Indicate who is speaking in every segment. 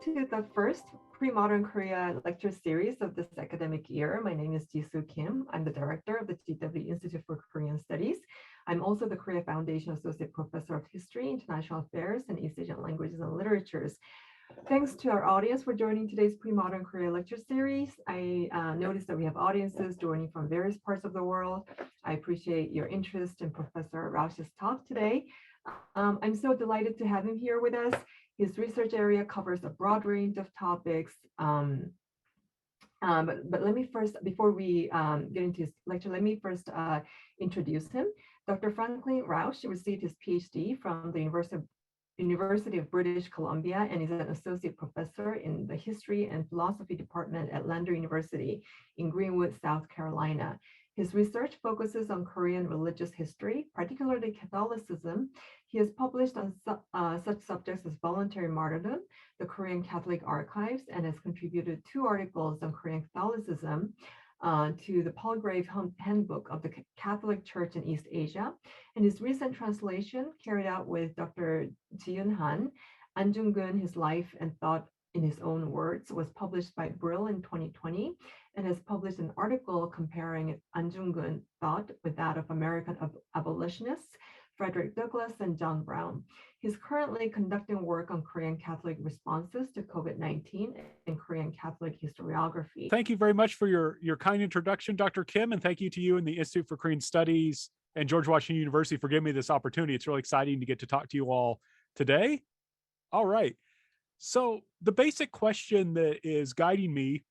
Speaker 1: to the first Premodern Korea lecture series of this academic year. My name is Jisoo Kim. I'm the director of the GW Institute for Korean Studies. I'm also the Korea Foundation Associate Professor of History, International Affairs, and East Asian Languages and Literatures. Thanks to our audience for joining today's Premodern Korea lecture series. I noticed that we have audiences joining from various parts of the world. I appreciate your interest in Professor Rausch's talk today. I'm so delighted to have him here with us. His research area covers a broad range of topics. But let me first, before we get into his lecture, let me first introduce him. Dr. Franklin Rausch received his PhD from the University of British Columbia and is an associate professor in the History and Philosophy Department at Lander University in Greenwood, South Carolina. His research focuses on Korean religious history, particularly Catholicism. He has published on such subjects as voluntary martyrdom, the Korean Catholic archives, and has contributed 2 articles on Korean Catholicism to the Palgrave Handbook of the Catholic Church in East Asia. And his recent translation, carried out with Dr. Ji-Eun Han, Anjung-gun, His Life and Thought in His Own Words, was published by Brill in 2020 and has published an article comparing Anjung-gun thought with that of American abolitionists Frederick Douglass and John Brown. He's currently conducting work on Korean Catholic responses to COVID-19 and Korean Catholic historiography.
Speaker 2: Thank you very much for your kind introduction, Dr. Kim, and thank you to you and the Institute for Korean Studies and George Washington University for giving me this opportunity. It's really exciting to get to talk to you all today. All right. So the basic question that is guiding me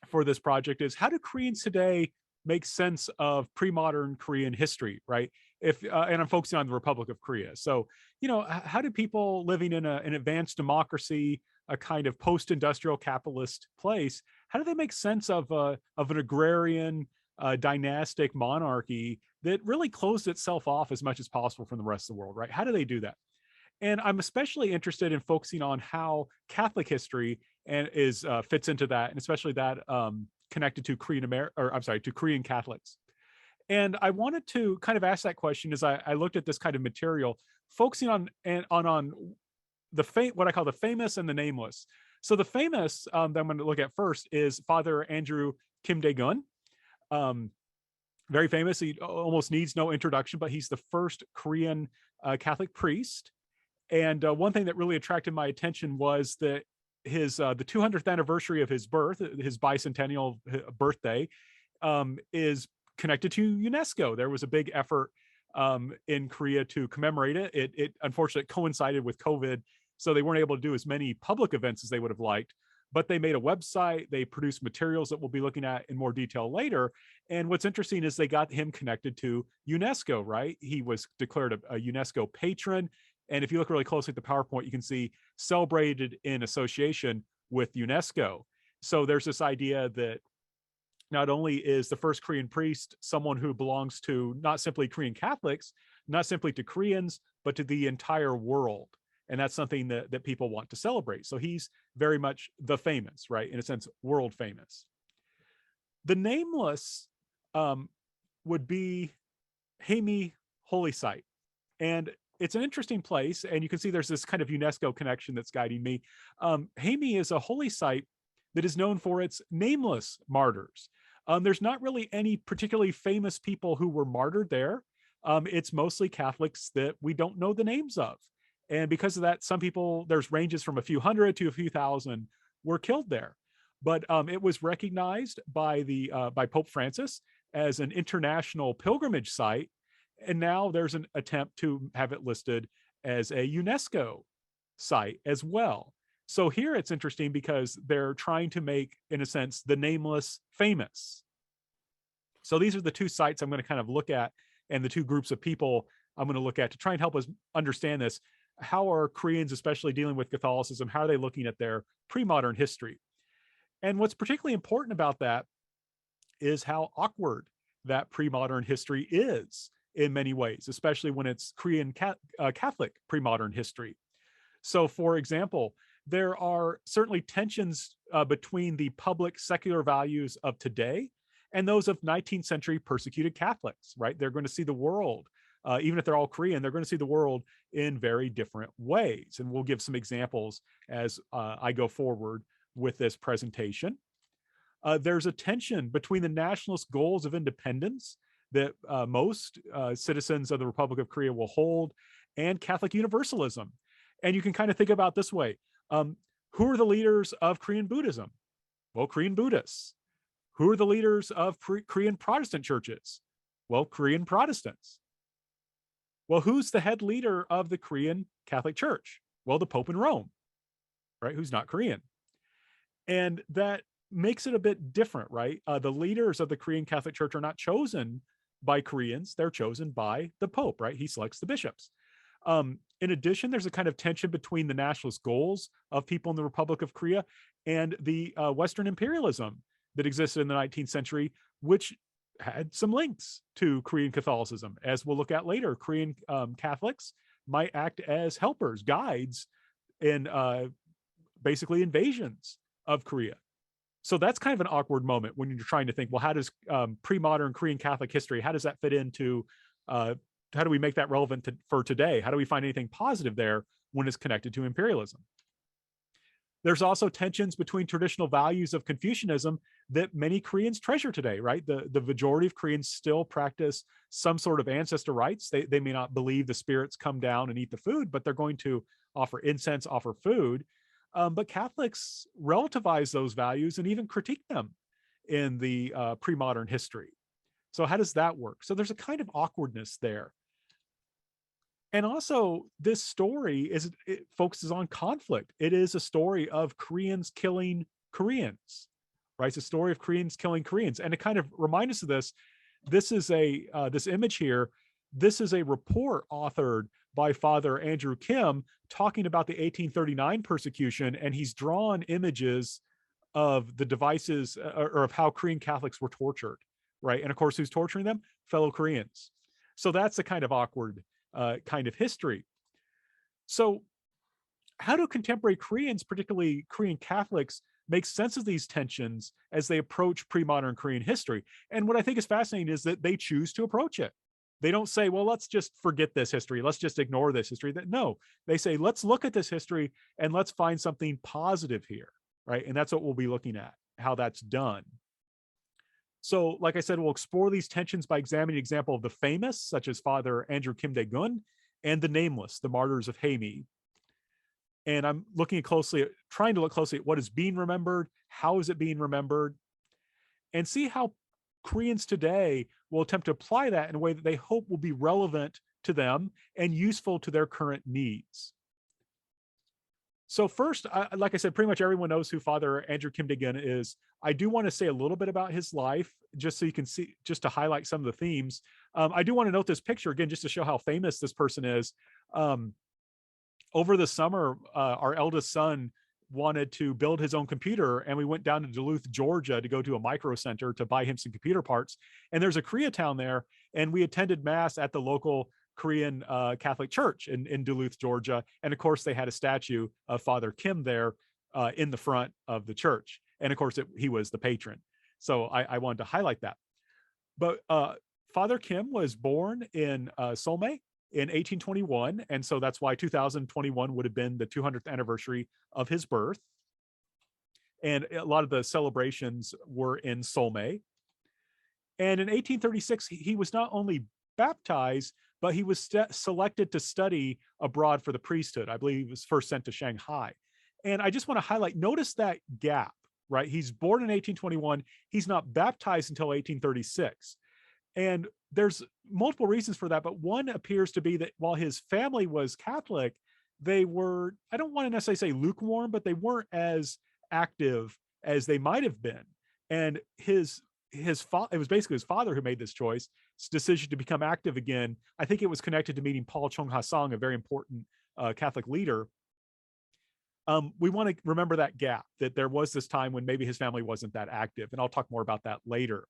Speaker 2: for this project is, how do Koreans today make sense of pre-modern Korean history, right? And I'm focusing on the Republic of Korea. So, how do people living in an advanced democracy, a kind of post-industrial capitalist place, how do they make sense of an agrarian, dynastic monarchy that really closed itself off as much as possible from the rest of the world, right? How do they do that? And I'm especially interested in focusing on how Catholic history fits into that, and especially that connected to to Korean Catholics. And I wanted to kind of ask that question as I looked at this kind of material, focusing on what I call the famous and the nameless. So the famous that I'm going to look at first is Father Andrew Kim Dae-gun. Very famous. He almost needs no introduction, but he's the first Korean Catholic priest. And one thing that really attracted my attention was that the 200th anniversary of his birth, his bicentennial birthday, is connected to UNESCO. There was a big effort in Korea to commemorate it. It unfortunately coincided with COVID, so they weren't able to do as many public events as they would have liked. But they made a website, they produced materials that we'll be looking at in more detail later. And what's interesting is they got him connected to UNESCO, right? He was declared a UNESCO patron. And if you look really closely at the PowerPoint, you can see celebrated in association with UNESCO. So there's this idea that not only is the first Korean priest someone who belongs to not simply Korean Catholics, not simply to Koreans, but to the entire world. And that's something that people want to celebrate. So he's very much the famous, right? In a sense, world famous. The nameless would be Haemi Holy Site. And it's an interesting place. And you can see there's this kind of UNESCO connection that's guiding me. Haemi is a holy site that is known for its nameless martyrs. There's not really any particularly famous people who were martyred there. It's mostly Catholics that we don't know the names of. And because of that, some people, there's ranges from a few hundred to a few thousand, were killed there. But it was recognized by Pope Francis as an international pilgrimage site. And now there's an attempt to have it listed as a UNESCO site as well. So here it's interesting because they're trying to make, in a sense, the nameless famous. So these are the 2 sites I'm going to kind of look at, and the 2 groups of people I'm going to look at to try and help us understand this. How are Koreans, especially dealing with Catholicism, how are they looking at their pre-modern history? And what's particularly important about that is how awkward that pre-modern history is in many ways, especially when it's Korean Catholic pre-modern history. So for example, there are certainly tensions between the public secular values of today and those of 19th century persecuted Catholics, right? They're going to see the world even if they're all Korean, they're going to see the world in very different ways. And we'll give some examples as I go forward with this presentation. There's a tension between the nationalist goals of independence that most citizens of the Republic of Korea will hold and Catholic universalism. And you can kind of think about this way. Who are the leaders of Korean Buddhism? Well, Korean Buddhists. Who are the leaders of Korean Protestant churches? Well, Korean Protestants. Well, who's the head leader of the Korean Catholic Church? Well, the Pope in Rome, right? Who's not Korean. And that makes it a bit different, right? The leaders of the Korean Catholic Church are not chosen by Koreans. They're chosen by the Pope, right? He selects the bishops. In addition, there's a kind of tension between the nationalist goals of people in the Republic of Korea and the Western imperialism that existed in the 19th century, which had some links to Korean Catholicism. As we'll look at later, Korean Catholics might act as helpers, guides in basically invasions of Korea. So that's kind of an awkward moment when you're trying to think, well, how does pre-modern Korean Catholic history, how does that fit into, how do we make that relevant for today? How do we find anything positive there when it's connected to imperialism? There's also tensions between traditional values of Confucianism that many Koreans treasure today, right? The majority of Koreans still practice some sort of ancestor rites. They may not believe the spirits come down and eat the food, but they're going to offer incense, offer food. But Catholics relativize those values and even critique them in the pre-modern history. So how does that work? So there's a kind of awkwardness there. And also, this story it focuses on conflict. It is a story of Koreans killing Koreans, right? It's a story of Koreans killing Koreans. And to kind of remind us of this, this is this image here. This is a report authored by Father Andrew Kim talking about the 1839 persecution, and he's drawn images of the devices or of how Korean Catholics were tortured, right? And of course, who's torturing them? Fellow Koreans. So that's a kind of awkward kind of history. So how do contemporary Koreans, particularly Korean Catholics, make sense of these tensions as they approach pre-modern Korean history? And what I think is fascinating is that they choose to approach it. They don't say, well, let's just forget this history. Let's just ignore this history. No, they say, let's look at this history and let's find something positive here, right? And that's what we'll be looking at, how that's done. So, like I said, we'll explore these tensions by examining an example of the famous, such as Father Andrew Kim Dae-gun, and the nameless, the martyrs of Haemi. And I'm trying to look closely at what is being remembered, how is it being remembered, and see how Koreans today will attempt to apply that in a way that they hope will be relevant to them and useful to their current needs. So first, like I said, pretty much everyone knows who Father Andrew Kim Dae-gun is. I do want to say a little bit about his life, just so you can see, just to highlight some of the themes. I do want to note this picture again, just to show how famous this person is. Over the summer, our eldest son wanted to build his own computer, and we went down to Duluth, Georgia to go to a micro center to buy him some computer parts. And there's a Koreatown there, and we attended mass at the local Korean Catholic Church in Duluth, Georgia. And of course, they had a statue of Father Kim there in the front of the church. And of course, he was the patron. So I wanted to highlight that. But Father Kim was born in Seoul in 1821. And so that's why 2021 would have been the 200th anniversary of his birth. And a lot of the celebrations were in Seoul. And in 1836, he was not only baptized, but he was selected to study abroad for the priesthood. I believe he was first sent to Shanghai. And I just want to highlight, notice that gap, right? He's born in 1821. He's not baptized until 1836. And there's multiple reasons for that, but one appears to be that while his family was Catholic, they were, I don't want to necessarily say lukewarm, but they weren't as active as they might have been. And it was basically his father who made this choice, his decision to become active again. I think it was connected to meeting Paul Chung-ha-sung, a very important Catholic leader. We want to remember that gap, that there was this time when maybe his family wasn't that active. And I'll talk more about that later.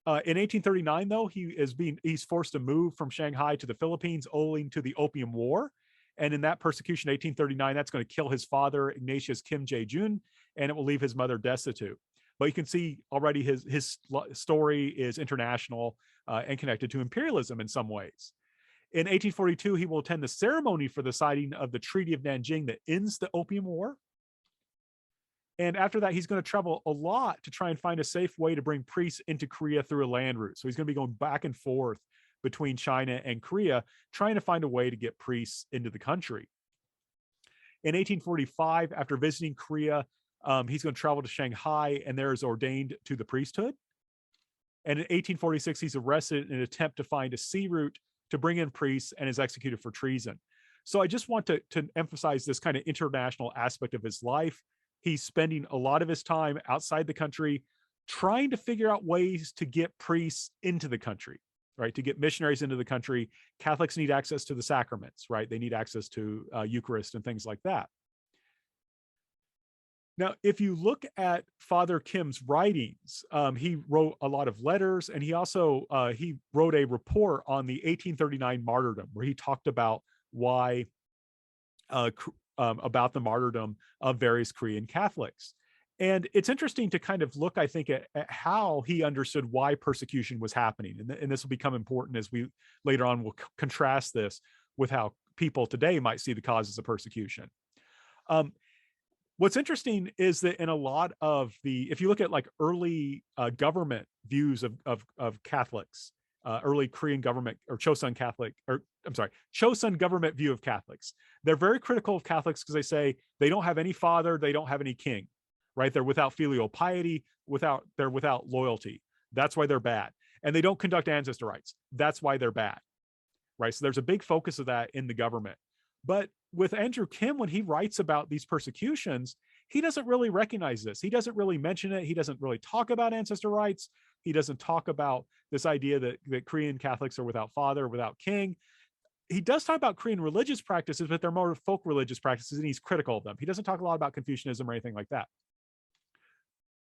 Speaker 2: In 1839, though, he's forced to move from Shanghai to the Philippines owing to the Opium War. And in that persecution, 1839, that's going to kill his father, Ignatius Kim Jae-jun, and it will leave his mother destitute. But you can see already his story is international and connected to imperialism in some ways. In 1842, he will attend the ceremony for the signing of the Treaty of Nanjing that ends the Opium War. And after that, he's going to travel a lot to try and find a safe way to bring priests into Korea through a land route. So he's going to be going back and forth between China and Korea, trying to find a way to get priests into the country. In 1845, after visiting Korea, he's going to travel to Shanghai and there is ordained to the priesthood. And in 1846, he's arrested in an attempt to find a sea route to bring in priests and is executed for treason. So I just want to emphasize this kind of international aspect of his life. He's spending a lot of his time outside the country trying to figure out ways to get priests into the country, right? To get missionaries into the country. Catholics need access to the sacraments, right? They need access to Eucharist and things like that. Now, if you look at Father Kim's writings, he wrote a lot of letters, and he also he wrote a report on the 1839 martyrdom, where he talked about why about the martyrdom of various Korean Catholics. And it's interesting to kind of look, I think, at how he understood why persecution was happening. And this will become important as we later on will contrast this with how people today might see the causes of persecution. What's interesting is that in a lot of if you look at like early government views of Catholics, early Korean government or Chosŏn Catholic, or I'm sorry, Chosŏn government view of Catholics, they're very critical of Catholics because they say they don't have any father, they don't have any king, right? They're without filial piety, they're without loyalty. That's why they're bad. And they don't conduct ancestor rites. That's why they're bad, right? So there's a big focus of that in the government. But with Andrew Kim, when he writes about these persecutions, he doesn't really recognize this. He doesn't really mention it. He doesn't really talk about ancestor rites. He doesn't talk about this idea that Korean Catholics are without father, without king. He does talk about Korean religious practices, but they're more folk religious practices, and he's critical of them. He doesn't talk a lot about Confucianism or anything like that.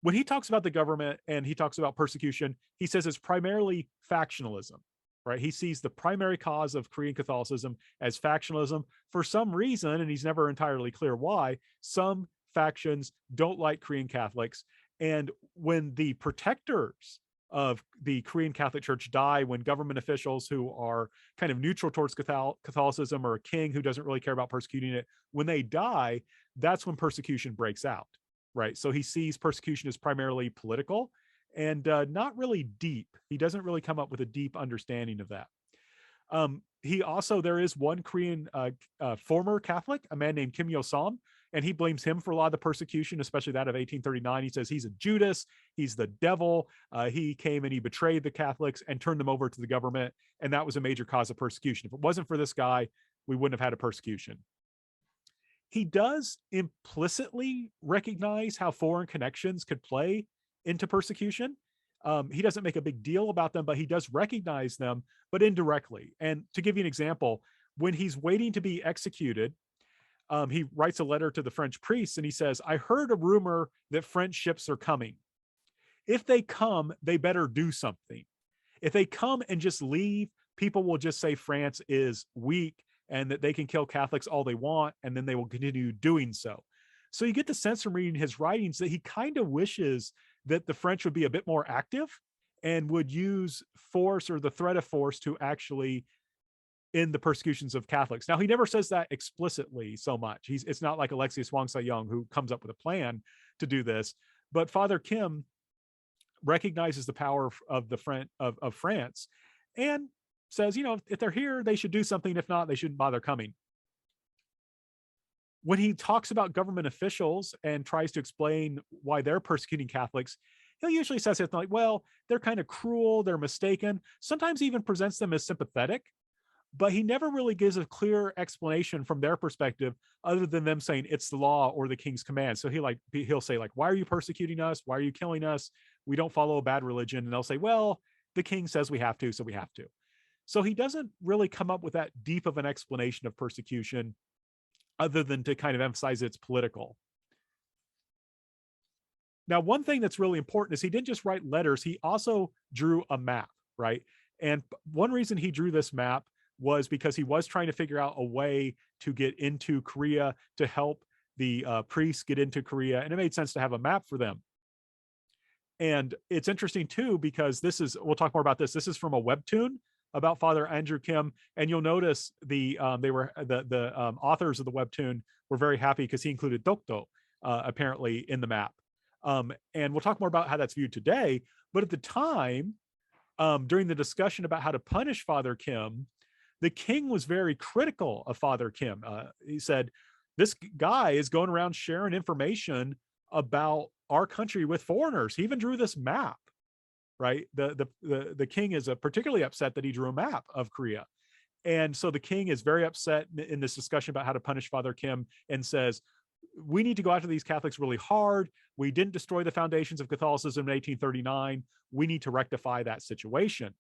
Speaker 2: When he talks about the government and he talks about persecution, he says it's primarily factionalism, right? He sees the primary cause of Korean Catholicism as factionalism. For some reason, and he's never entirely clear why, some factions don't like Korean Catholics. And when the protectors of the Korean Catholic Church die, when government officials who are kind of neutral towards Catholicism, or a king who doesn't really care about persecuting it, when they die, that's when persecution breaks out, right? So he sees persecution as primarily political and not really deep. He doesn't really come up with a deep understanding of that. He also, there is one Korean former Catholic, a man named Kim Yo-sam, and he blames him for a lot of the persecution, especially that of 1839. He says he's a Judas, he's the devil. He came and he betrayed the Catholics and turned them over to the government, and that was a major cause of persecution. If it wasn't for this guy, we wouldn't have had a persecution. He does implicitly recognize how foreign connections could play into persecution. He doesn't make a big deal about them, but he does recognize them, but indirectly. And to give you an example, when he's waiting to be executed, he writes a letter to the French priests and he says, "I heard a rumor that French ships are coming. If they come, they better do something. If they come and just leave, people will just say France is weak and that they can kill Catholics all they want, and then they will continue doing so." So you get the sense from reading his writings that he kind of wishes that the French would be a bit more active and would use force or the threat of force to actually end the persecutions of Catholics. Now, he never says that explicitly so much. It's not like Alexius Wang Sa-young who comes up with a plan to do this, but Father Kim recognizes the power of France and says, you know, if they're here, they should do something. If not, they shouldn't bother coming. When he talks about government officials and tries to explain why they're persecuting Catholics, he'll usually say something like, well, they're kind of cruel, they're mistaken. Sometimes he even presents them as sympathetic, but he never really gives a clear explanation from their perspective other than them saying it's the law or the king's command. So he'll say like, why are you persecuting us? Why are you killing us? We don't follow a bad religion. And they'll say, well, the king says we have to, so we have to. So he doesn't really come up with that deep of an explanation of persecution other than to kind of emphasize it's political. Now, one thing that's really important is he didn't just write letters, he also drew a map, right? And one reason he drew this map was because he was trying to figure out a way to get into Korea, to help the priests get into Korea, and it made sense to have a map for them. And it's interesting too, because we'll talk more about this. This is from a webtoon about Father Andrew Kim. And you'll notice the authors of the webtoon were very happy because he included Dokdo apparently in the map. And we'll talk more about how that's viewed today. But at the time, during the discussion about how to punish Father Kim, the king was very critical of Father Kim. He said, this guy is going around sharing information about our country with foreigners. He even drew this map, right? The king is particularly upset that he drew a map of Korea. And so the king is very upset in this discussion about how to punish Father Kim and says, we need to go after these Catholics really hard. We didn't destroy the foundations of Catholicism in 1839. We need to rectify that situation.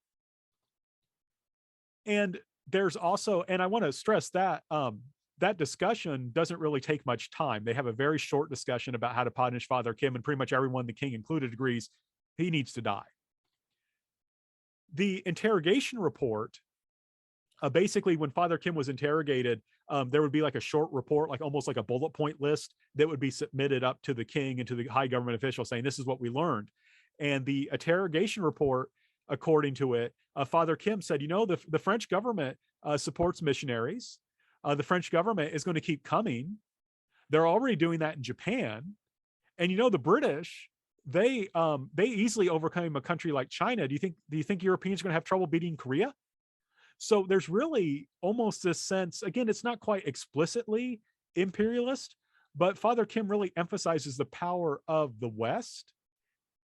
Speaker 2: And there's also, and I want to stress that that discussion doesn't really take much time. They have a very short discussion about how to punish Father Kim, and pretty much everyone, the king included, agrees he needs to die. The interrogation report, basically when Father Kim was interrogated, there would be like a short report, like almost like a bullet point list that would be submitted up to the king and to the high government official saying, this is what we learned. And the interrogation report, according to it, Father Kim said, the French government supports missionaries. The French government is going to keep coming. They're already doing that in Japan. And the British, they easily overcame a country like China. Do you think Europeans are going to have trouble beating Korea? So there's really almost this sense, again, it's not quite explicitly imperialist, but Father Kim really emphasizes the power of the West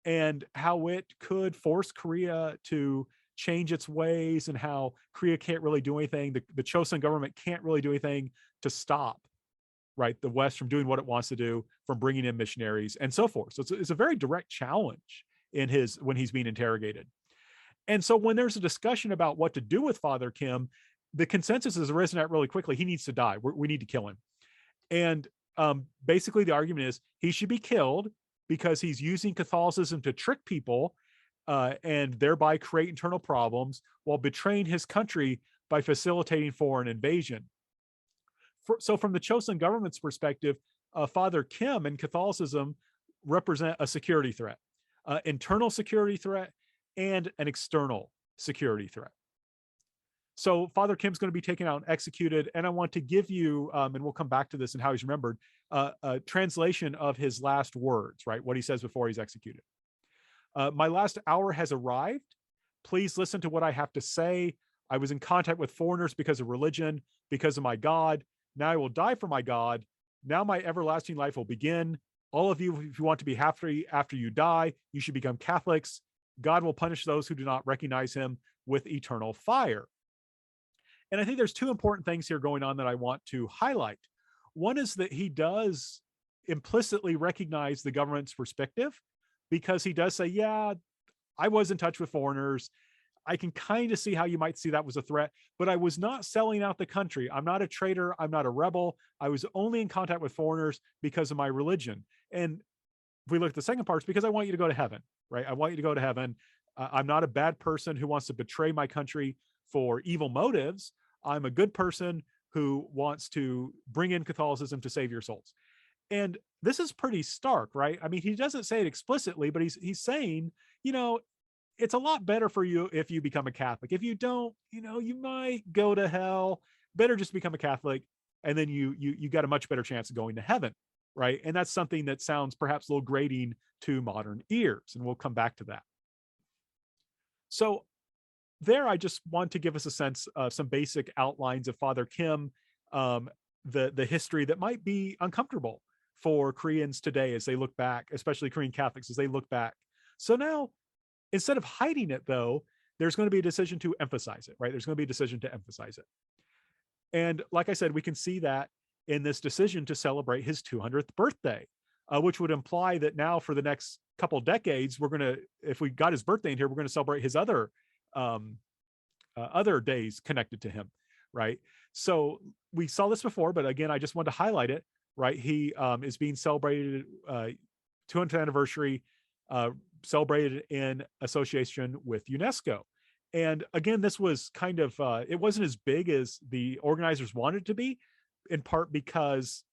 Speaker 2: and how it could force Korea to change its ways, and how Korea can't really do anything. The Chosŏn government can't really do anything to stop, right, the West from doing what it wants to do, from bringing in missionaries and so forth. So it's a very direct challenge when he's being interrogated. And so when there's a discussion about what to do with Father Kim, the consensus has arisen at really quickly. He needs to die. We need to kill him. And basically the argument is he should be killed because he's using Catholicism to trick people and thereby create internal problems while betraying his country by facilitating foreign invasion. So from the Chosŏn government's perspective, Father Kim and Catholicism represent a security threat, internal security threat, and an external security threat. So Father Kim's going to be taken out and executed. And I want to give you, and we'll come back to this and how he's remembered, a translation of his last words, right? What he says before he's executed. My last hour has arrived. Please listen to what I have to say. I was in contact with foreigners because of religion, because of my God. Now I will die for my God. Now my everlasting life will begin. All of you, if you want to be happy after you die, you should become Catholics. God will punish those who do not recognize him with eternal fire. And I think there's two important things here going on that I want to highlight. One is that he does implicitly recognize the government's perspective, because he does say, yeah, I was in touch with foreigners. I can kind of see how you might see that was a threat, but I was not selling out the country. I'm not a traitor. I'm not a rebel. I was only in contact with foreigners because of my religion. And if we look at the second part, it's because I want you to go to heaven, right? I want you to go to heaven. I'm not a bad person who wants to betray my country for evil motives. I'm a good person who wants to bring in Catholicism to save your souls. And this is pretty stark, right? I mean, he doesn't say it explicitly, but he's saying, it's a lot better for you if you become a Catholic. If you don't, you might go to hell. Better just become a Catholic, and then you got a much better chance of going to heaven, right? And that's something that sounds perhaps a little grating to modern ears, and we'll come back to that. So there, I just want to give us a sense of some basic outlines of Father Kim, the history that might be uncomfortable for Koreans today as they look back, especially Korean Catholics as they look back. So now, instead of hiding it, though, there's going to be a decision to emphasize it, right? There's going to be a decision to emphasize it. And like I said, we can see that in this decision to celebrate his 200th birthday, which would imply that now for the next couple decades, we're going to, if we got his birthday in here, we're going to celebrate his other days connected to him, right? So we saw this before, but again, I just wanted to highlight it, right? He is being celebrated 200th anniversary, celebrated in association with UNESCO. And again, this was kind of, it wasn't as big as the organizers wanted it to be, in part because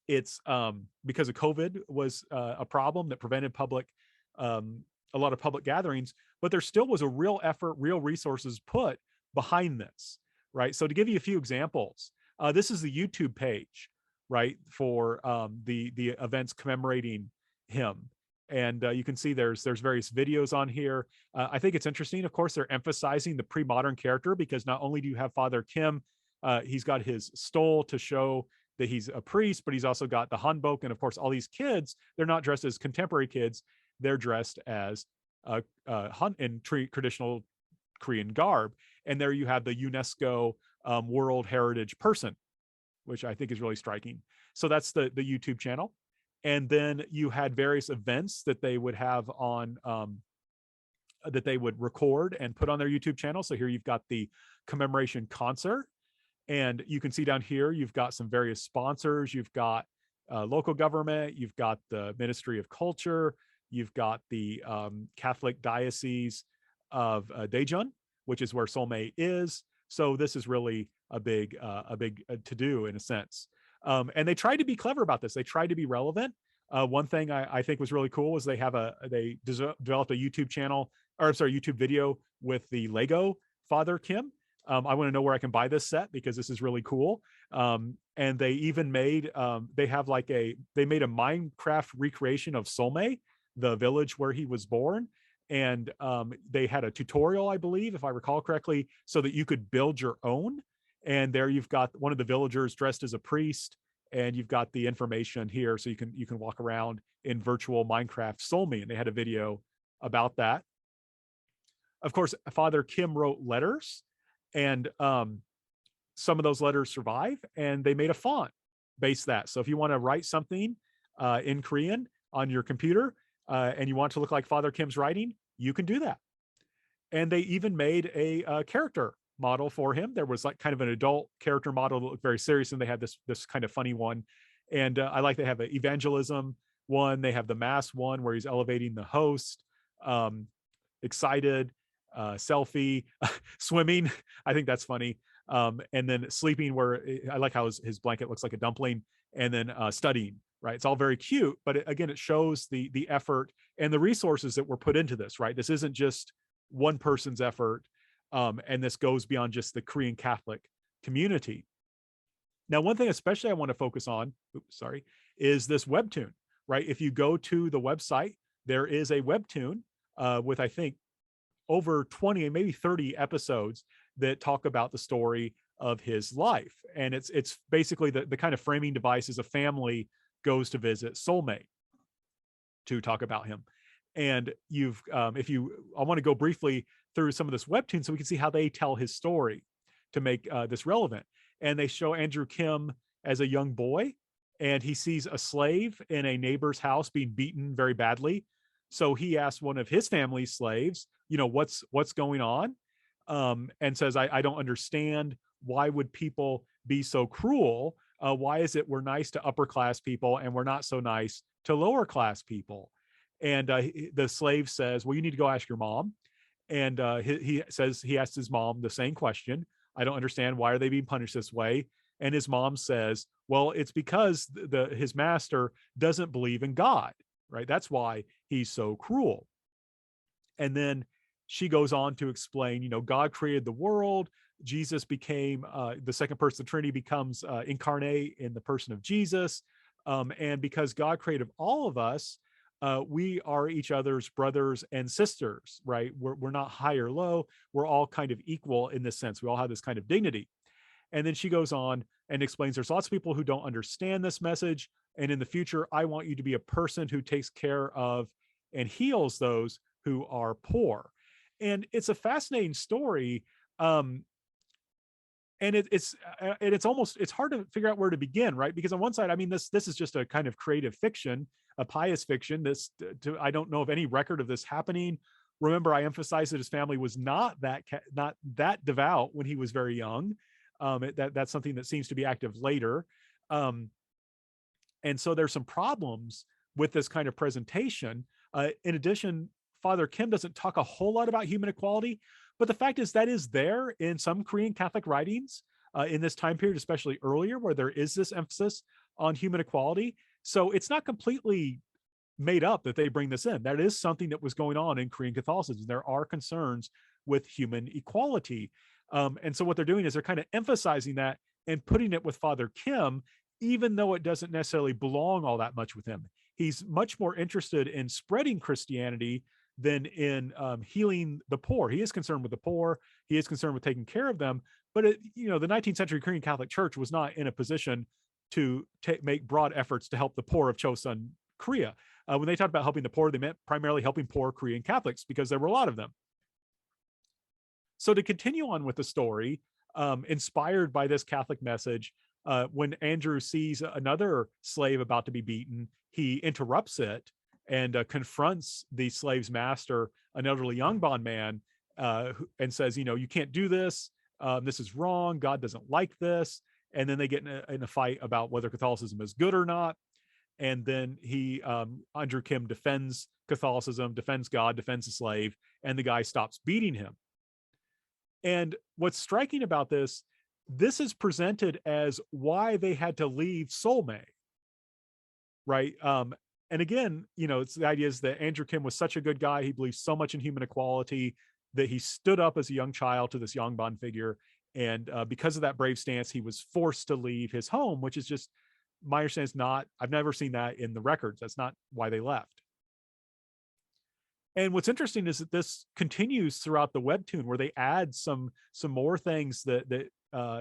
Speaker 2: it's because of COVID was a problem that prevented public a lot of public gatherings, but there still was a real effort, real resources put behind this, right? So to give you a few examples, this is the YouTube page, right, for the events commemorating him. And you can see there's various videos on here. I think it's interesting. Of course, they're emphasizing the pre-modern character, because not only do you have Father Kim, he's got his stole to show that he's a priest, but he's also got the hanbok. And of course, all these kids, they're not dressed as contemporary kids. They're dressed as in traditional Korean garb. And there you have the UNESCO World Heritage person, which I think is really striking. So that's the YouTube channel. And then you had various events that they would have on, that they would record and put on their YouTube channel. So here you've got the commemoration concert. And you can see down here, you've got some various sponsors. You've got local government. You've got the Ministry of Culture. You've got the Catholic Diocese of Daejeon, which is where Seolme is. So this is really a big to-do in a sense. And they tried to be clever about this. They tried to be relevant. One thing I think was really cool was they developed a YouTube channel, or I'm sorry, YouTube video with the Lego Father Kim. I want to know where I can buy this set, because this is really cool. And they even made, they made a Minecraft recreation of Seolme, the village where he was born. And they had a tutorial, I believe, if I recall correctly, so that you could build your own. And there you've got one of the villagers dressed as a priest, and you've got the information here, so you can walk around in virtual Minecraft Seolme. And they had a video about that. Of course, Father Kim wrote letters, and some of those letters survive, and they made a font based that. So if you want to write something in Korean on your computer, and you want to look like Father Kim's writing, you can do that. And they even made a character model for him. There was like kind of an adult character model that looked very serious, and they had this kind of funny one. And I like they have an evangelism one. They have the mass one where he's elevating the host, excited, selfie, swimming. I think that's funny. And then sleeping, where I like how his blanket looks like a dumpling, and then studying. Right, it's all very cute, but again, it shows the effort and the resources that were put into this. Right, this isn't just one person's effort, and this goes beyond just the Korean Catholic community. Now, one thing especially I want to focus on, is this webtoon. Right, if you go to the website, there is a webtoon with, I think, over 20 and maybe 30 episodes that talk about the story of his life, and it's basically the kind of framing device is a family goes to visit Seolme to talk about him. And I want to go briefly through some of this webtoon so we can see how they tell his story to make this relevant. And they show Andrew Kim as a young boy, and he sees a slave in a neighbor's house being beaten very badly. So he asks one of his family's slaves, what's going on? And says, I don't understand. Why would people be so cruel? Why is it we're nice to upper class people and we're not so nice to lower class people? And the slave says, well, you need to go ask your mom. And he says he asked his mom the same question. I don't understand. Why are they being punished this way? And his mom says, well, it's because his master doesn't believe in God, right? That's why he's so cruel. And then she goes on to explain, God created the world. Jesus became the second person of the Trinity, becomes incarnate in the person of Jesus. And because God created all of us, we are each other's brothers and sisters, right? We're not high or low. We're all kind of equal in this sense. We all have this kind of dignity. And then she goes on and explains there's lots of people who don't understand this message. And in the future, I want you to be a person who takes care of and heals those who are poor. And it's a fascinating story. And it's hard to figure out where to begin, right? Because on one side, I mean, this is just a kind of creative fiction, a pious fiction. I don't know of any record of this happening. Remember, I emphasized that his family was not that devout when he was very young. That's something that seems to be active later. And so there's some problems with this kind of presentation. In addition, Father Kim doesn't talk a whole lot about human equality, but the fact is that is there in some Korean Catholic writings in this time period, especially earlier, where there is this emphasis on human equality. So it's not completely made up that they bring this in. That is something that was going on in Korean Catholicism. There are concerns with human equality. And so what they're doing is they're kind of emphasizing that and putting it with Father Kim, even though it doesn't necessarily belong all that much with him. He's much more interested in spreading Christianity than in healing the poor. He is concerned with the poor. He is concerned with taking care of them. But the 19th century Korean Catholic Church was not in a position to make broad efforts to help the poor of Chosŏn, Korea. When they talked about helping the poor, they meant primarily helping poor Korean Catholics because there were a lot of them. So to continue on with the story, inspired by this Catholic message, when Andrew sees another slave about to be beaten, he interrupts it and confronts the slave's master, an elderly young bondman, and says, you can't do this. This is wrong. God doesn't like this. And then they get in a fight about whether Catholicism is good or not. And then Andrew Kim defends Catholicism, defends God, defends the slave, and the guy stops beating him. And what's striking about this is presented as why they had to leave Seoulme, right? And again, it's the idea is that Andrew Kim was such a good guy. He believed so much in human equality that he stood up as a young child to this Yongbon figure. And because of that brave stance, he was forced to leave his home, which is just, my understanding is not, I've never seen that in the records. That's not why they left. And what's interesting is that this continues throughout the webtoon, where they add some more things that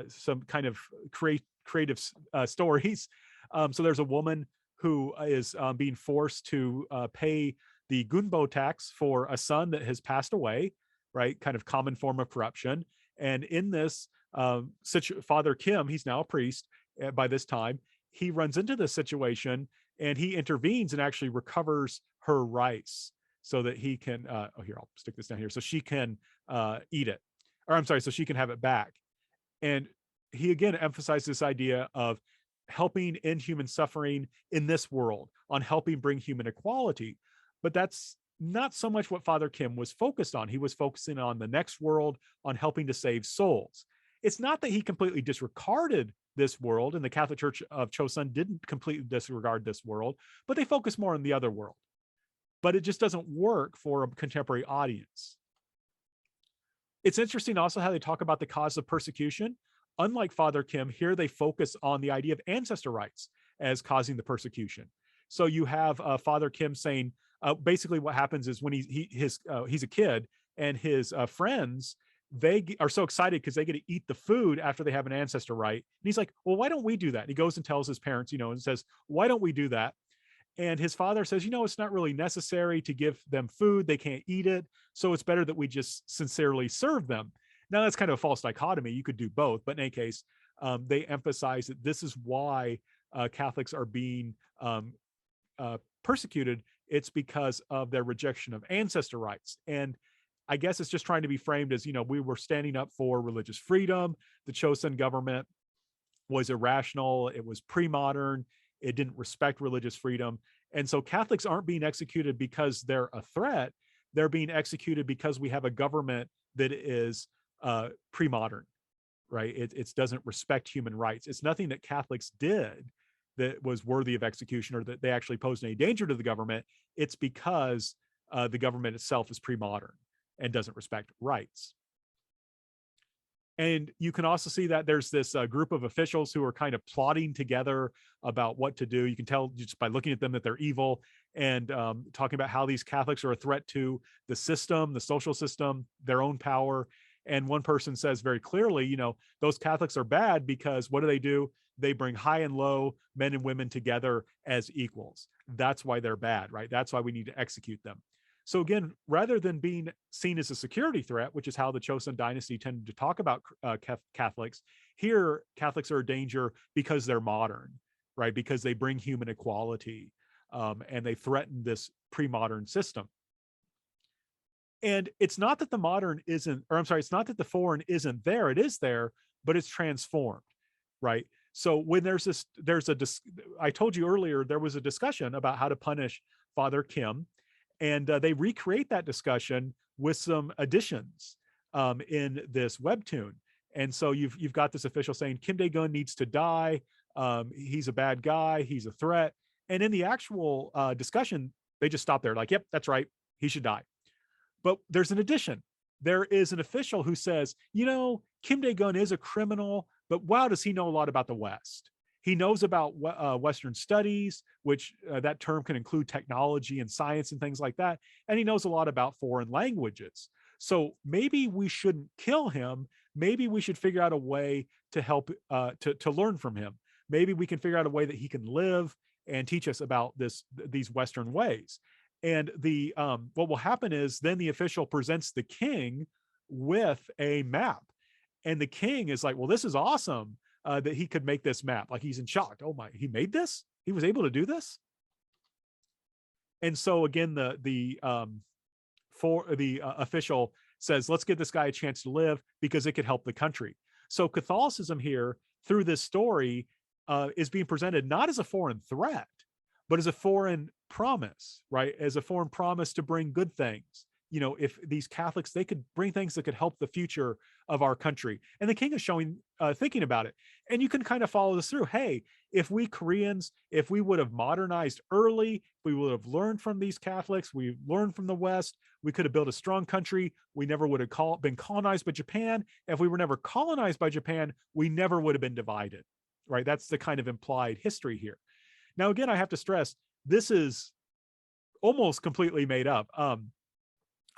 Speaker 2: some kind of creative stories. So there's a woman who is being forced to pay the gunbo tax for a son that has passed away, right? Kind of common form of corruption. And in this, Father Kim, he's now a priest by this time, he runs into this situation and he intervenes and actually recovers her rice so that he can, here, I'll stick this down here, so she can eat it. Or I'm sorry, so she can have it back. And he again emphasized this idea of helping end human suffering in this world, on helping bring human equality. But that's not so much what Father Kim was focused on. He was focusing on the next world, on helping to save souls. It's not that he completely disregarded this world, and the Catholic Church of Chosŏn didn't completely disregard this world, but they focus more on the other world. But it just doesn't work for a contemporary audience. It's interesting also how they talk about the cause of persecution. Unlike Father Kim, here they focus on the idea of ancestor rites as causing the persecution. So you have Father Kim saying, basically what happens is when he's a kid, and his friends, they are so excited because they get to eat the food after they have an ancestor rite. And he's like, well, why don't we do that? And he goes and tells his parents, and says, why don't we do that? And his father says, it's not really necessary to give them food. They can't eat it. So it's better that we just sincerely serve them. Now, that's kind of a false dichotomy. You could do both. But in any case, they emphasize that this is why Catholics are being persecuted. It's because of their rejection of ancestor rites. And I guess it's just trying to be framed as, we were standing up for religious freedom. The Chosŏn government was irrational. It was pre-modern. It didn't respect religious freedom. And so Catholics aren't being executed because they're a threat. They're being executed because we have a government that is pre-modern, right? It doesn't respect human rights. It's nothing that Catholics did that was worthy of execution or that they actually posed any danger to the government. It's because the government itself is pre-modern and doesn't respect rights. And you can also see that there's this group of officials who are kind of plotting together about what to do. You can tell just by looking at them that they're evil, and talking about how these Catholics are a threat to the system, the social system, their own power. And one person says very clearly, those Catholics are bad because what do? They bring high and low, men and women together as equals. That's why they're bad, right? That's why we need to execute them. So again, rather than being seen as a security threat, which is how the Chosŏn dynasty tended to talk about Catholics, here Catholics are a danger because they're modern, right? Because they bring human equality, and they threaten this pre-modern system. And it's not that the modern isn't, or I'm sorry, it's not that the foreign isn't there. It is there, but it's transformed, right? So when I told you earlier, there was a discussion about how to punish Father Kim. And they recreate that discussion with some additions in this webtoon. And so you've got this official saying Kim Dae-gun needs to die. He's a bad guy. He's a threat. And in the actual discussion, They just stop there like, yep, that's right. He should die. But there's an addition. There is an official who says, Kim Dae-gun is a criminal, but wow, does he know a lot about the West? He knows about Western studies, which that term can include technology and science and things like that. And he knows a lot about foreign languages. So maybe we shouldn't kill him. Maybe we should figure out a way to help to learn from him. Maybe we can figure out a way that he can live and teach us about these Western ways. And what will happen is then the official presents the king with a map. And the king is like, well, this is awesome that he could make this map. Like, he's in shock. Oh my, he made this? He was able to do this? And so again, the official says, let's give this guy a chance to live because it could help the country. So Catholicism here through this story is being presented not as a foreign threat, but as a foreign promise, right? As a foreign promise to bring good things. If these Catholics, they could bring things that could help the future of our country. And the king is showing, thinking about it. And you can kind of follow this through. Hey, if we Koreans, if we would have modernized early, we would have learned from these Catholics, we learned from the West, we could have built a strong country. We never would have been colonized by Japan. If we were never colonized by Japan, we never would have been divided, right? That's the kind of implied history here. Now, again, I have to stress, this is almost completely made up.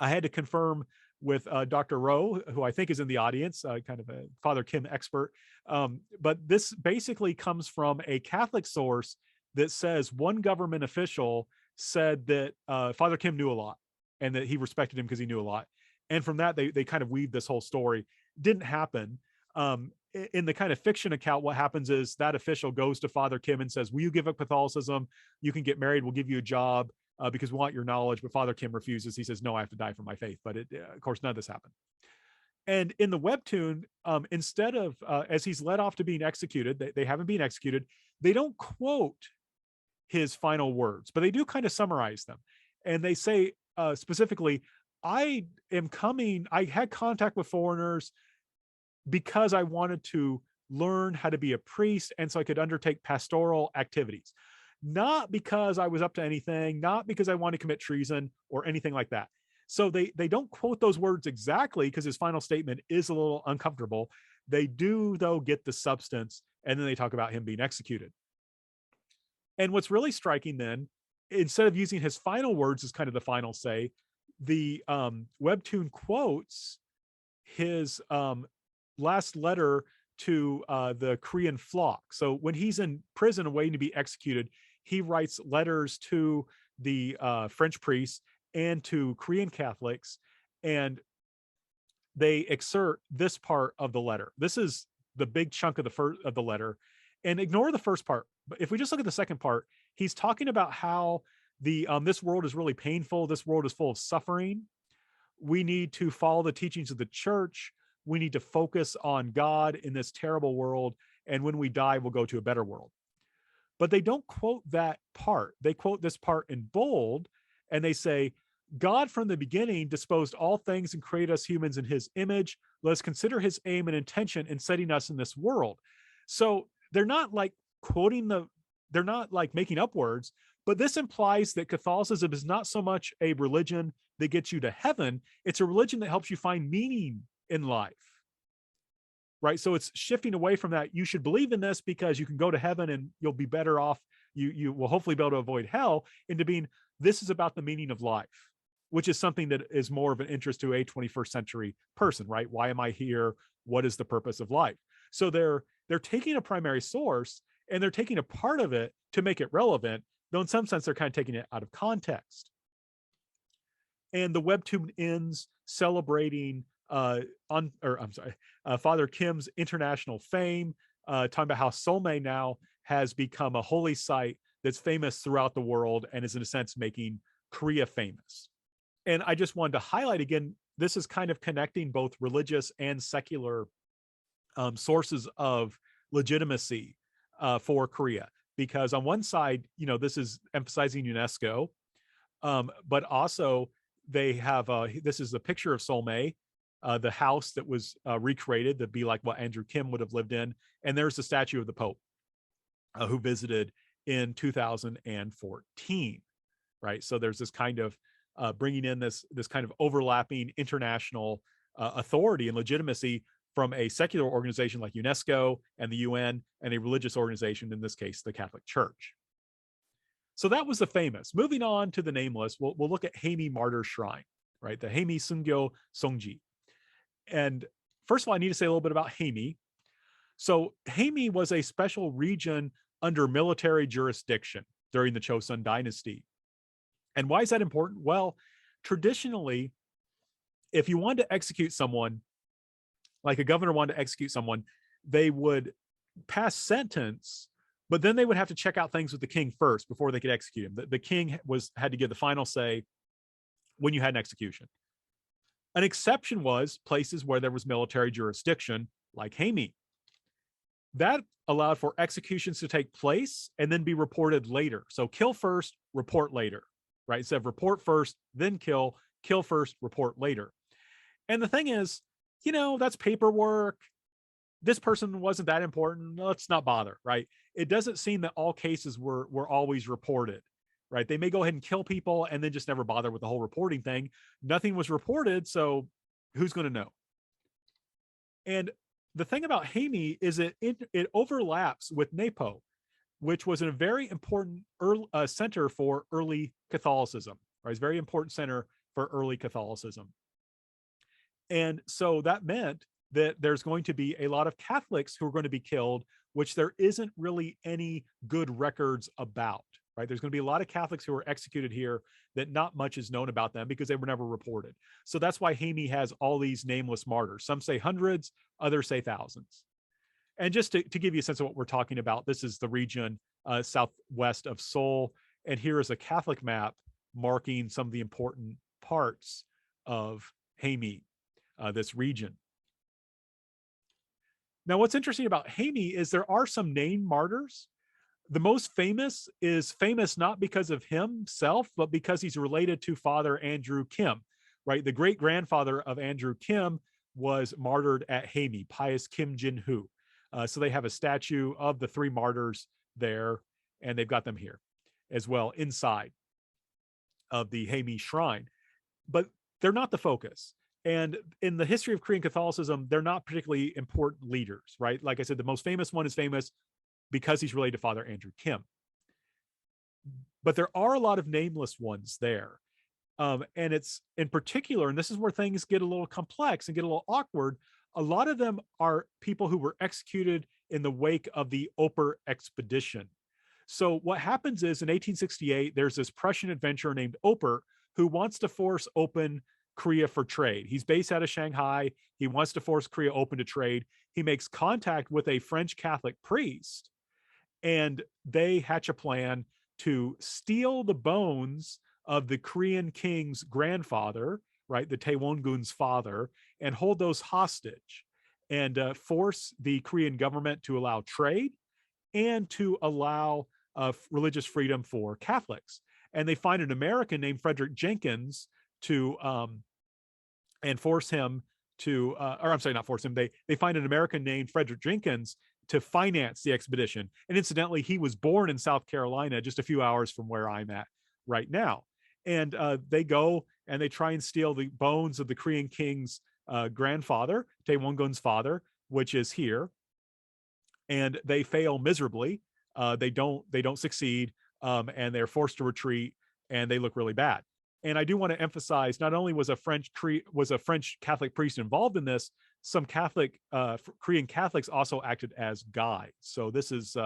Speaker 2: I had to confirm with Dr. Rowe, who I think is in the audience, kind of a Father Kim expert. But this basically comes from a Catholic source that says one government official said that Father Kim knew a lot and that he respected him because he knew a lot. And from that, they kind of weaved this whole story. Didn't happen. In the kind of fiction account, what happens is that official goes to Father Kim and says, will you give up Catholicism? You can get married. We'll give you a job because we want your knowledge. But Father Kim refuses. He says, no, I have to die for my faith. But of course, none of this happened. And in the webtoon, instead of, as he's led off to being executed, they haven't been executed. They don't quote his final words, but they do kind of summarize them. And they say specifically, I had contact with foreigners because I wanted to learn how to be a priest and so I could undertake pastoral activities. Not because I was up to anything, not because I wanted to commit treason or anything like that. So they don't quote those words exactly because his final statement is a little uncomfortable. They do, though, get the substance, and then they talk about him being executed. And what's really striking then, instead of using his final words as kind of the final say, the webtoon quotes his last letter to the Korean flock. So when he's in prison waiting to be executed, he writes letters to the French priests and to Korean Catholics, and they excerpt this part of the letter. This is the big chunk of the letter, and ignore the first part. But if we just look at the second part, he's talking about how this world is really painful. This world is full of suffering. We need to follow the teachings of the church. We need to focus on God in this terrible world. And when we die, we'll go to a better world. But they don't quote that part. They quote this part in bold, and they say, God from the beginning disposed all things and created us humans in his image. Let us consider his aim and intention in setting us in this world. So they're not like they're not like making up words, but this implies that Catholicism is not so much a religion that gets you to heaven. It's a religion that helps you find meaning in life, right? So it's shifting away from that. You should believe in this because you can go to heaven and you'll be better off. You will hopefully be able to avoid hell, into being, this is about the meaning of life, which is something that is more of an interest to a 21st century person, right? Why am I here? What is the purpose of life? So they're taking a primary source and they're taking a part of it to make it relevant, though in some sense they're kind of taking it out of context. And the webtoon ends celebrating Father Kim's international fame, talking about how Seoul now has become a holy site that's famous throughout the world and is in a sense making Korea famous. And I just wanted to highlight again, this is kind of connecting both religious and secular sources of legitimacy for Korea. Because on one side, this is emphasizing UNESCO, but also they have, this is a picture of Seoul, the house that was recreated to be like what Andrew Kim would have lived in. And there's the statue of the Pope who visited in 2014, right? So there's this kind of bringing in this kind of overlapping international authority and legitimacy from a secular organization like UNESCO and the UN, and a religious organization, in this case, the Catholic Church. So that was the famous. Moving on to the nameless, we'll look at Haemi Martyr Shrine, right? The Haemi Sungyo Songji. And first of all, I need to say a little bit about Haemi. So Haemi was a special region under military jurisdiction during the Chosŏn dynasty. And why is that important? Well, traditionally, if you wanted to execute someone, like a governor wanted to execute someone, they would pass sentence, but then they would have to check out things with the king first before they could execute him. The king had to give the final say when you had an execution. An exception was places where there was military jurisdiction, like Haemi. That allowed for executions to take place and then be reported later. So kill first, report later, right? Instead of report first, then kill first, report later. And the thing is, that's paperwork. This person wasn't that important. Let's not bother, right? It doesn't seem that all cases were always reported, right? They may go ahead and kill people and then just never bother with the whole reporting thing. Nothing was reported, so who's going to know? And the thing about Haemi is it overlaps with Nepo, which was a very important center for early Catholicism, right? It's a very important center for early Catholicism. And so that meant that there's going to be a lot of Catholics who are going to be killed, which there isn't really any good records about, right? There's going to be a lot of Catholics who are executed here that not much is known about them because they were never reported. So that's why Haemi has all these nameless martyrs. Some say hundreds, others say thousands. And just to give you a sense of what we're talking about, this is the region southwest of Seoul. And here is a Catholic map marking some of the important parts of Haemi, this region. Now, what's interesting about Haemi is there are some named martyrs. The most famous is famous not because of himself, but because he's related to Father Andrew Kim, right? The great grandfather of Andrew Kim was martyred at Haemi, Pius Kim Jin-Hu. So they have a statue of the three martyrs there, and they've got them here as well inside of the Haemi shrine. But they're not the focus. And in the history of Korean Catholicism, they're not particularly important leaders, right? Like I said, the most famous one is famous because he's related to Father Andrew Kim. But there are a lot of nameless ones there. And it's in particular, and this is where things get a little complex and get a little awkward, a lot of them are people who were executed in the wake of the Oper expedition. So what happens is in 1868, there's this Prussian adventurer named Oper who wants to force open Korea for trade. He's based out of Shanghai. He wants to force Korea open to trade. He makes contact with a French Catholic priest, and they hatch a plan to steal the bones of the Korean king's grandfather, right, the Taegån's father, and hold those hostage and force the Korean government to allow trade and to allow religious freedom for Catholics. And they find an American named Frederick Jenkins to and force him to, or I'm sorry, not force him. They find an American named Frederick Jenkins to finance the expedition. And incidentally, he was born in South Carolina, just a few hours from where I'm at right now. And they go and they try and steal the bones of the Korean king's grandfather, Taegån's father, which is here. And they fail miserably. They don't succeed, and they're forced to retreat, and they look really bad. And I do want to emphasize, not only was a French Catholic priest involved in this, some Korean Catholics also acted as guides. So this is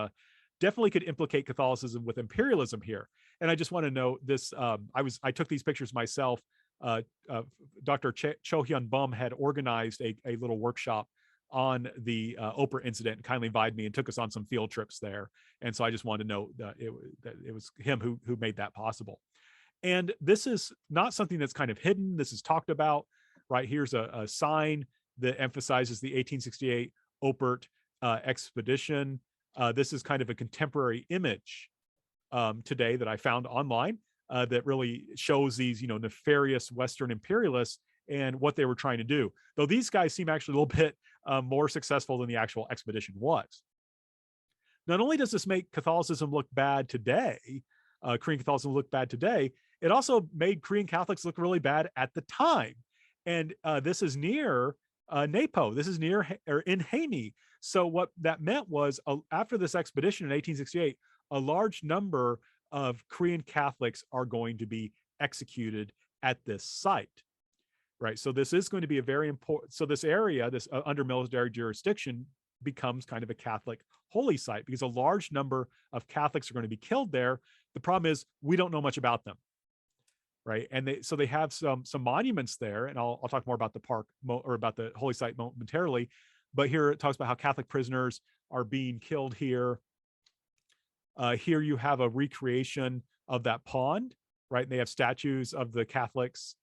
Speaker 2: definitely could implicate Catholicism with imperialism here. And I just want to note this. I took these pictures myself. Dr. Cho Hyun Bum had organized a little workshop on the Oprah incident and kindly invited me and took us on some field trips there. And so I just wanted to note that it was him who made that possible. And this is not something that's kind of hidden. This is talked about, right? Here's a sign that emphasizes the 1868 Opert expedition. This is kind of a contemporary image today that I found online that really shows these, nefarious Western imperialists and what they were trying to do. Though these guys seem actually a little bit more successful than the actual expedition was. Not only does this make Catholicism look bad today, Korean Catholicism look bad today, It also made Korean Catholics look really bad at the time. And this is near Napo. This is near or in Haemi. So what that meant was after this expedition in 1868, a large number of Korean Catholics are going to be executed at this site, right? So this is going to be a very important, so this area, this under military jurisdiction becomes kind of a Catholic holy site because a large number of Catholics are going to be killed there. The problem is we don't know much about them, right? And so they have some monuments there, and I'll talk more about the park or about the holy site momentarily. But here it talks about how Catholic prisoners are being killed here. Here you have a recreation of that pond, right? And they have statues of the Catholics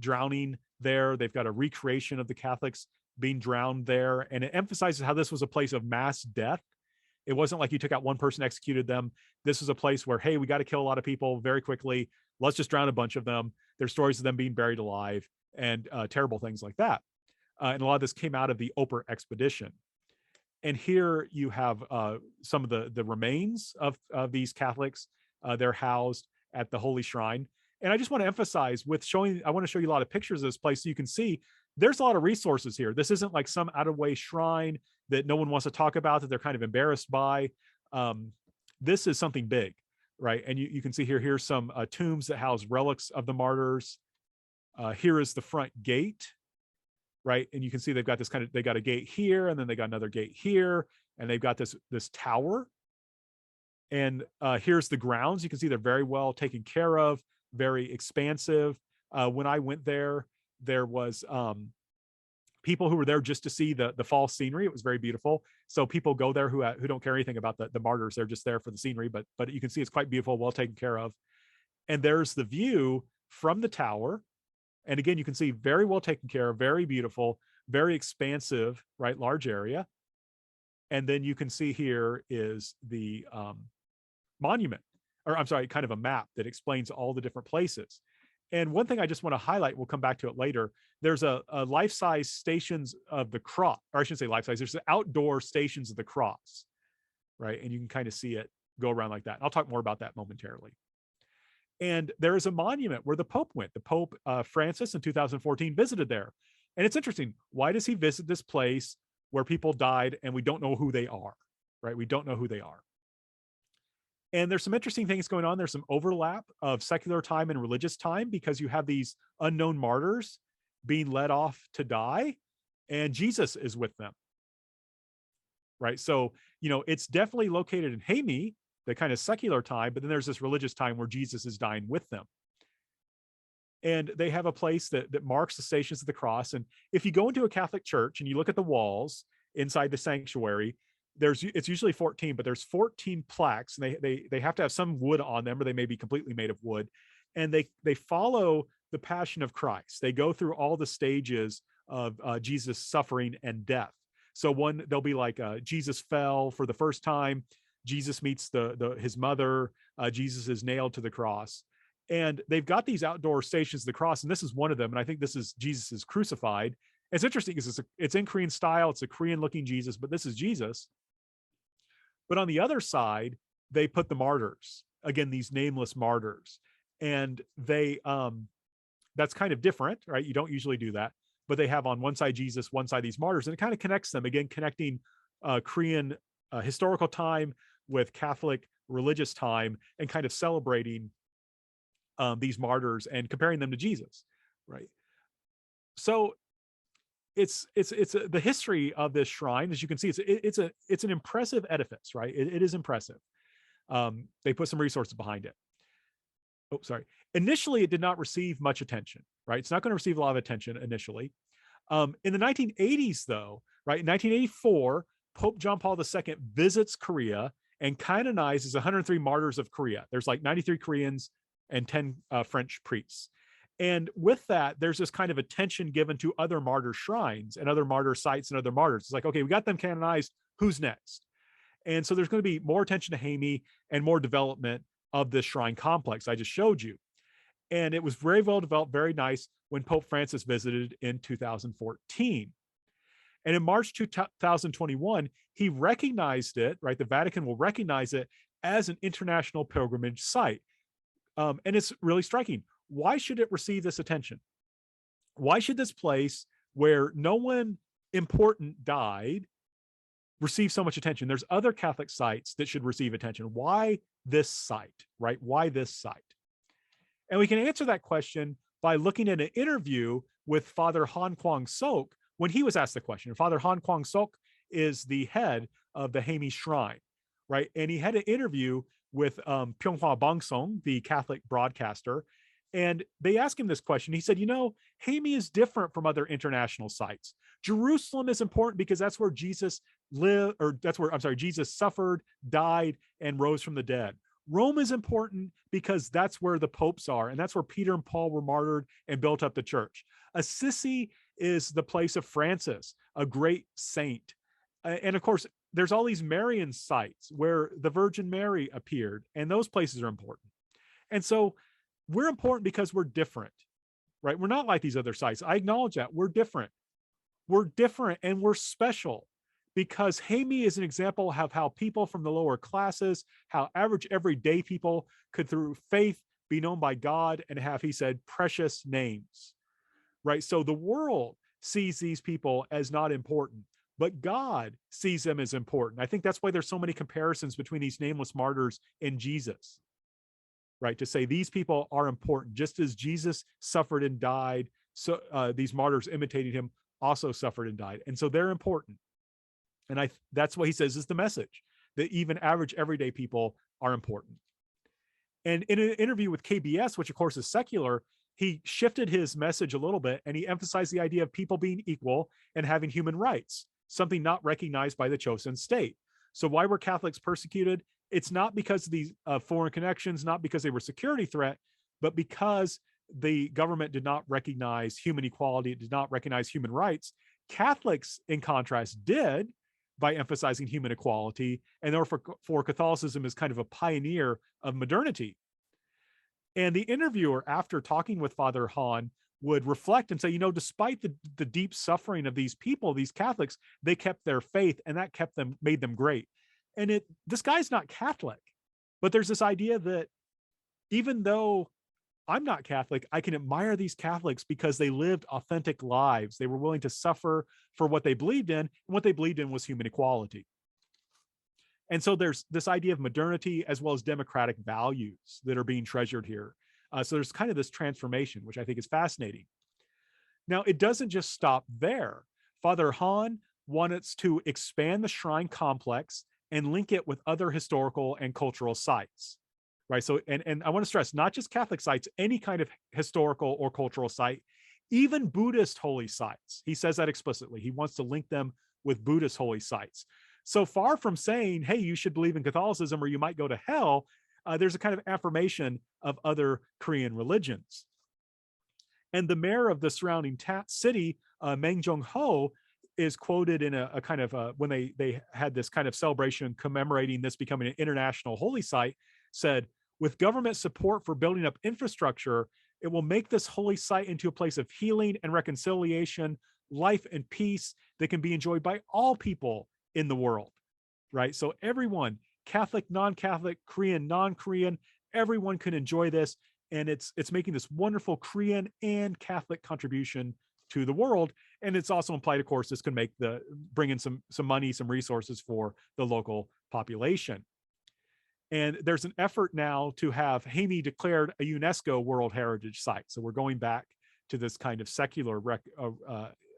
Speaker 2: drowning there. They've got a recreation of the Catholics being drowned there. And it emphasizes how this was a place of mass death. It wasn't like you took out one person, executed them. This was a place where, hey, we got to kill a lot of people very quickly. Let's just drown a bunch of them. There's stories of them being buried alive and terrible things like that. And a lot of this came out of the Oper expedition. And here you have some of the remains of these Catholics. They're housed at the Holy Shrine. And I just want to emphasize with showing, I want to show you a lot of pictures of this place so you can see there's a lot of resources here. This isn't like some out of way shrine that no one wants to talk about, that they're kind of embarrassed by. This is something big, right? And you can see here's some tombs that house relics of the martyrs. Here is the front gate, right? And you can see they've got this they got a gate here, and then they got another gate here, and they've got this tower. And here's the grounds. You can see they're very well taken care of, very expansive. When I went there, there was people who were there just to see the fall scenery. It was very beautiful. So people go there who don't care anything about the martyrs. They're just there for the scenery, but you can see it's quite beautiful, well taken care of. And there's the view from the tower. And again, you can see very well taken care of, very beautiful, very expansive, right? Large area. And then you can see here is the monument, or I'm sorry, kind of a map that explains all the different places. And one thing I just want to highlight, we'll come back to it later. There's a life-size stations of the cross, or I shouldn't say life-size, there's the outdoor stations of the cross, right? And you can kind of see it go around like that. And I'll talk more about that momentarily. And there is a monument where the Pope went. The Pope Francis in 2014 visited there. And it's interesting. Why does he visit this place where people died and we don't know who they are, right? We don't know who they are. And there's some interesting things going on. There's some overlap of secular time and religious time because you have these unknown martyrs being led off to die, and Jesus is with them, right? So, it's definitely located in Haemi, the kind of secular time, but then there's this religious time where Jesus is dying with them. And they have a place that marks the stations of the cross. And if you go into a Catholic church and you look at the walls inside the sanctuary, it's usually 14, but there's 14 plaques, and they have to have some wood on them, or they may be completely made of wood. And they follow the passion of Christ. They go through all the stages of Jesus' suffering and death. So they'll be like Jesus fell for the first time. Jesus meets his mother. Jesus is nailed to the cross. And they've got these outdoor stations of the cross, and this is one of them. And I think this is Jesus is crucified. It's interesting because it's in Korean style. It's a Korean looking Jesus, but this is Jesus. But on the other side, they put the martyrs, again, these nameless martyrs. And that's kind of different, right? You don't usually do that, but they have on one side Jesus, one side these martyrs, and it kind of connects them, again, connecting Korean historical time with Catholic religious time, and kind of celebrating these martyrs and comparing them to Jesus, right? So it's the history of this shrine. As you can see, it's an impressive edifice, right? It is impressive. They put some resources behind it. Oh, sorry. Initially, it did not receive much attention, right? It's not going to receive a lot of attention initially. In the 1980s, though, right? In 1984, Pope John Paul II visits Korea and canonizes 103 martyrs of Korea. There's like 93 Koreans and 10 French priests. And with that, there's this kind of attention given to other martyr shrines and other martyr sites and other martyrs. It's like, okay, we got them canonized. Who's next? And so there's going to be more attention to Haemi and more development of this shrine complex I just showed you. And it was very well developed, very nice when Pope Francis visited in 2014. And in March 2021, he recognized it, right? The Vatican will recognize it as an international pilgrimage site. And it's really striking. Why should it receive this attention? Why should this place where no one important died receive so much attention? There's other Catholic sites that should receive attention. Why this site, right? Why this site? And we can answer that question by looking at an interview with Father Han Kwang Sok when he was asked the question. And Father Han Kwang Sok is the head of the Haemi Shrine, right? And he had an interview with Pyeonghwa Bangsong, the Catholic broadcaster, and they asked him this question. He said, you know, Haemi is different from other international sites. Jerusalem is important because that's where Jesus lived, or that's where, I'm sorry, Jesus suffered, died, and rose from the dead. Rome is important because that's where the popes are, and that's where Peter and Paul were martyred and built up the church. Assisi is the place of Francis, a great saint. And of course, there's all these Marian sites where the Virgin Mary appeared, and those places are important. And so we're important because we're different, right? We're not like these other sites. I acknowledge that. We're different. We're different and we're special because Haemi is an example of how people from the lower classes, how average everyday people could through faith be known by God and have, he said, precious names, right? So the world sees these people as not important, but God sees them as important. I think that's why there's so many comparisons between these nameless martyrs and Jesus, right? To say these people are important, just as Jesus suffered and died, so these martyrs imitating him also suffered and died. And so they're important. And that's what he says is the message, that even average everyday people are important. And in an interview with KBS, which of course is secular, he shifted his message a little bit and he emphasized the idea of people being equal and having human rights, something not recognized by the Chosŏn state. So why were Catholics persecuted? It's not because of these foreign connections, not because they were a security threat, but because the government did not recognize human equality, it did not recognize human rights. Catholics, in contrast, did by emphasizing human equality, and therefore Catholicism is kind of a pioneer of modernity. And the interviewer, after talking with Father Han, would reflect and say, you know, despite the deep suffering of these people, these Catholics, they kept their faith, and that made them great. And this guy's not Catholic, but there's this idea that even though I'm not Catholic, I can admire these Catholics because they lived authentic lives. They were willing to suffer for what they believed in, and what they believed in was human equality. And so there's this idea of modernity as well as democratic values that are being treasured here. So there's kind of this transformation, which I think is fascinating. Now, it doesn't just stop there. Father Han wanted to expand the shrine complex and link it with other historical and cultural sites, right? So, and I want to stress, not just Catholic sites, any kind of historical or cultural site, even Buddhist holy sites. He says that explicitly. He wants to link them with Buddhist holy sites. So far from saying, hey, you should believe in Catholicism or you might go to hell, there's a kind of affirmation of other Korean religions. And the mayor of the surrounding city, Meng Jong-ho, is quoted in a kind of, when they had this kind of celebration commemorating this becoming an international holy site, said, with government support for building up infrastructure, it will make this holy site into a place of healing and reconciliation, life and peace that can be enjoyed by all people in the world, right? So everyone, Catholic, non-Catholic, Korean, non-Korean, everyone can enjoy this. And it's making this wonderful Korean and Catholic contribution to the world. And it's also implied, of course, this can bring in some money, some resources for the local population. And there's an effort now to have Haemi declared a UNESCO World Heritage Site. So we're going back to this kind of secular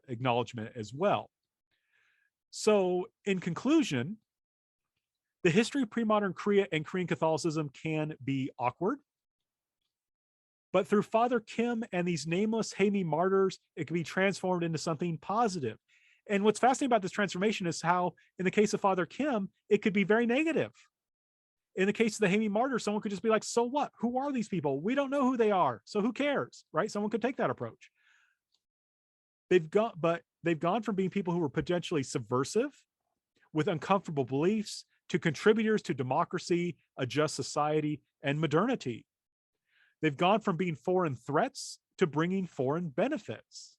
Speaker 2: acknowledgement as well. So in conclusion, the history of pre-modern Korea and Korean Catholicism can be awkward. But through Father Kim and these nameless Haemi martyrs, it can be transformed into something positive. And what's fascinating about this transformation is how, in the case of Father Kim, it could be very negative. In the case of the Haemi martyrs, someone could just be like, so what? Who are these people? We don't know who they are. So who cares, right? Someone could take that approach. They've gone from being people who were potentially subversive with uncomfortable beliefs to contributors to democracy, a just society, and modernity. They've gone from being foreign threats to bringing foreign benefits.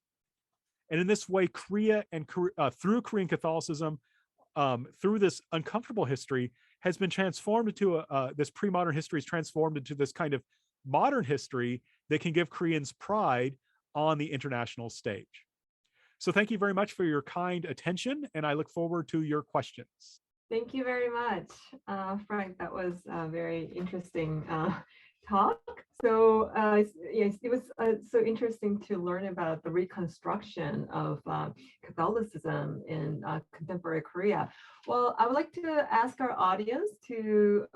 Speaker 2: And in this way, Korea and through Korean Catholicism, through this uncomfortable history, has been transformed into this pre-modern history is transformed into this kind of modern history that can give Koreans pride on the international stage. So thank you very much for your kind attention, and I look forward to your questions.
Speaker 1: Thank you very much, Frank. That was a very interesting talk. So yes, it was so interesting to learn about the reconstruction of Catholicism in contemporary Korea. Well, I would like to ask our audience to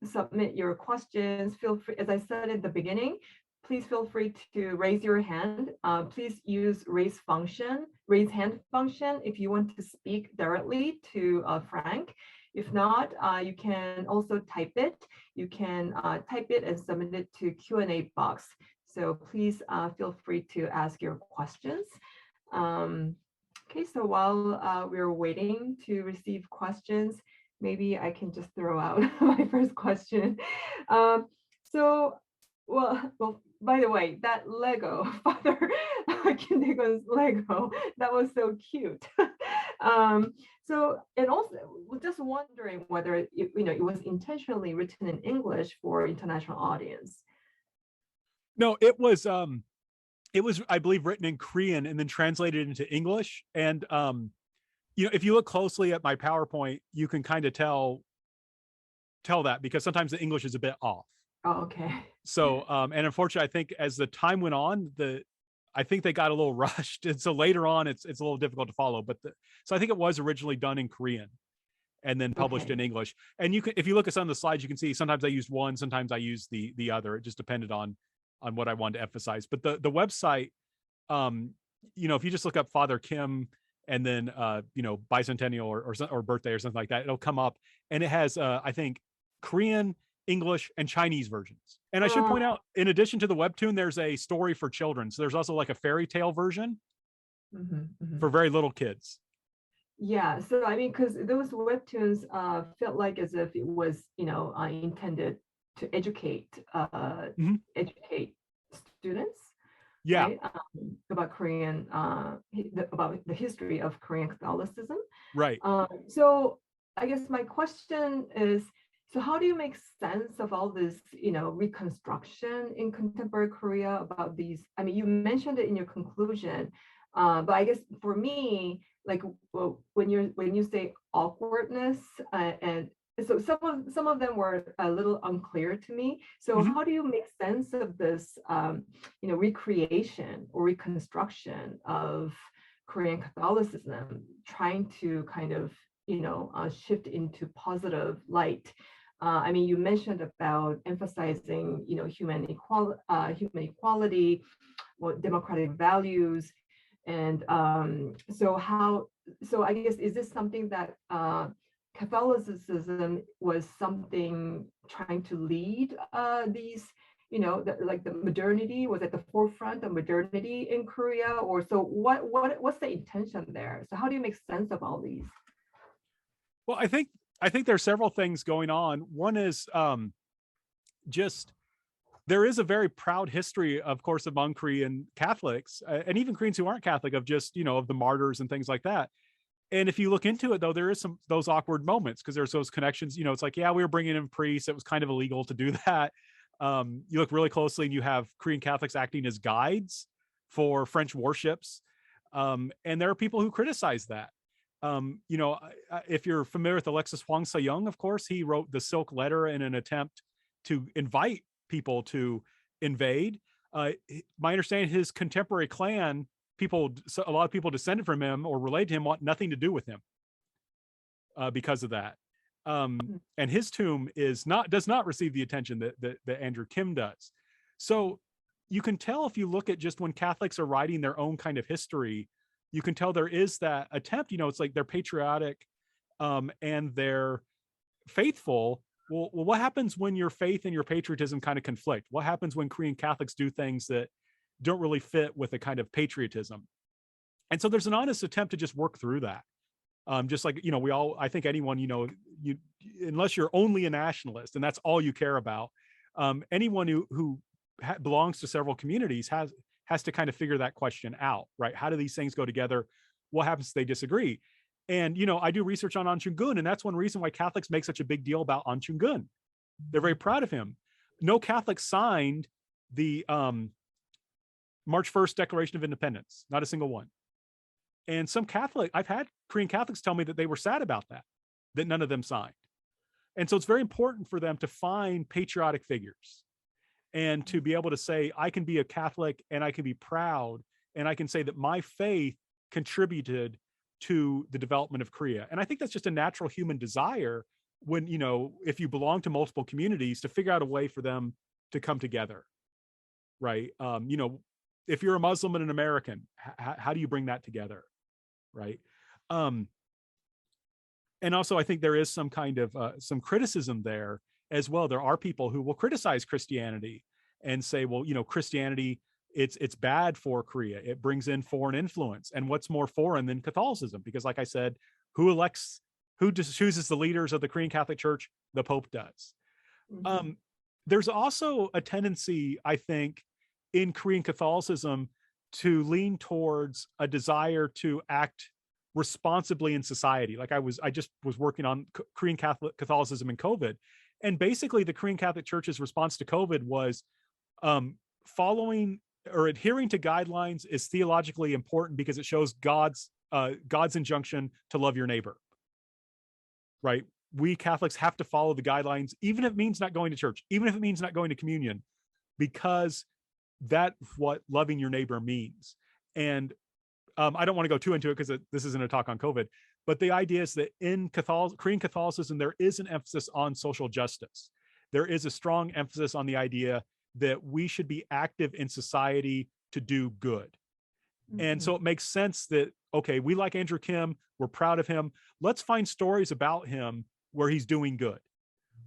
Speaker 1: submit your questions. Feel free, as I said at the beginning, please feel free to raise your hand. Please use raise hand function if you want to speak directly to Frank. If not, you can also type it. You can type it and submit it to Q&A box. So please feel free to ask your questions. Okay, so while we're waiting to receive questions, maybe I can just throw out my first question. Well, by the way, that Lego, Father Kim Dae-gun's Lego, that was so cute. And also, we're just wondering whether it was intentionally written in English for international audience.
Speaker 2: No, it was, I believe, written in Korean and then translated into English. And if you look closely at my PowerPoint, you can kind of tell that, because sometimes the English is a bit off.
Speaker 1: Oh, okay.
Speaker 2: So, and unfortunately, I think as the time went on, I think they got a little rushed. And so later on, it's a little difficult to follow. So I think it was originally done in Korean and then published in English. And you can, if you look at some of the slides, you can see sometimes I used one, sometimes I used the other. It just depended on what I wanted to emphasize. But the website, if you just look up Father Kim and then bicentennial or birthday or something like that, it'll come up, and it has I think Korean, English, and Chinese versions. And I should point out, in addition to the webtoon, there's a story for children. So there's also like a fairy tale version for very little kids.
Speaker 1: Yeah, so I mean, because those webtoons felt like as if it was, intended to educate students.
Speaker 2: Yeah.
Speaker 1: Right? About Korean, about the history of Korean Catholicism.
Speaker 2: Right.
Speaker 1: So I guess my question is, so how do you make sense of all this, reconstruction in contemporary Korea about these? I mean, you mentioned it in your conclusion, but I guess for me, like, when you say awkwardness, and so some of them were a little unclear to me. So how do you make sense of this, recreation or reconstruction of Korean Catholicism, trying to kind of, shift into positive light? I mean, you mentioned about emphasizing, human equality, democratic values, and so I guess, is this something that Catholicism was something trying to lead these, like the modernity was at the forefront of modernity in Korea, or so what's the intention there? So how do you make sense of all these?
Speaker 2: Well, I think there's several things going on. One is just there is a very proud history, of course, among Korean Catholics and even Koreans who aren't Catholic, of just, of the martyrs and things like that. And if you look into it, though, there is those awkward moments, because there's those connections. It's like, yeah, we were bringing in priests. It was kind of illegal to do that. You look really closely and you have Korean Catholics acting as guides for French warships. And there are people who criticize that. If you're familiar with Alexis Hwang Sa-young, of course, he wrote the Silk Letter in an attempt to invite people to invade. My understanding, his contemporary clan, a lot of people descended from him or related to him, want nothing to do with him because of that. And his tomb does not receive the attention that Andrew Kim does. So you can tell, if you look at just when Catholics are writing their own kind of history, you can tell there is that attempt. It's like they're patriotic and they're faithful. Well, what happens when your faith and your patriotism kind of conflict? What happens when Korean Catholics do things that don't really fit with a kind of patriotism? And so there's an honest attempt to just work through that. Just like, I think anyone, unless you're only a nationalist and that's all you care about, anyone who belongs to several communities has to kind of figure that question out, right? How do these things go together? What happens if they disagree? And, I do research on An Chun-gun, and that's one reason why Catholics make such a big deal about An Chun-gun. They're very proud of him. no Catholic signed the March 1st Declaration of Independence, not a single one. And some I've had Korean Catholics tell me that they were sad about that none of them signed. And so it's very important for them to find patriotic figures and to be able to say, I can be a Catholic and I can be proud and I can say that my faith contributed to the development of Korea. And I think that's just a natural human desire when, if you belong to multiple communities, to figure out a way for them to come together, right? If you're a Muslim and an American, how do you bring that together, right? And also, I think there is some kind of some criticism there as well. There are people who will criticize Christianity and say, well, Christianity, it's bad for Korea. It brings in foreign influence. And what's more foreign than Catholicism? Because like I said, who chooses the leaders of the Korean Catholic Church? The Pope does. Mm-hmm. There's also a tendency, I think, in Korean Catholicism to lean towards a desire to act responsibly in society. Like I just was working on Korean Catholicism and COVID. And basically the Korean Catholic Church's response to COVID was following or adhering to guidelines is theologically important because it shows God's injunction to love your neighbor, right? We Catholics have to follow the guidelines, even if it means not going to church, even if it means not going to communion, because that's what loving your neighbor means. And I don't want to go too into it because this isn't a talk on COVID, but the idea is that in Korean Catholicism, there is an emphasis on social justice. There is a strong emphasis on the idea that we should be active in society to do good. Mm-hmm. And so it makes sense that, okay, we like Andrew Kim, we're proud of him. Let's find stories about him where he's doing good.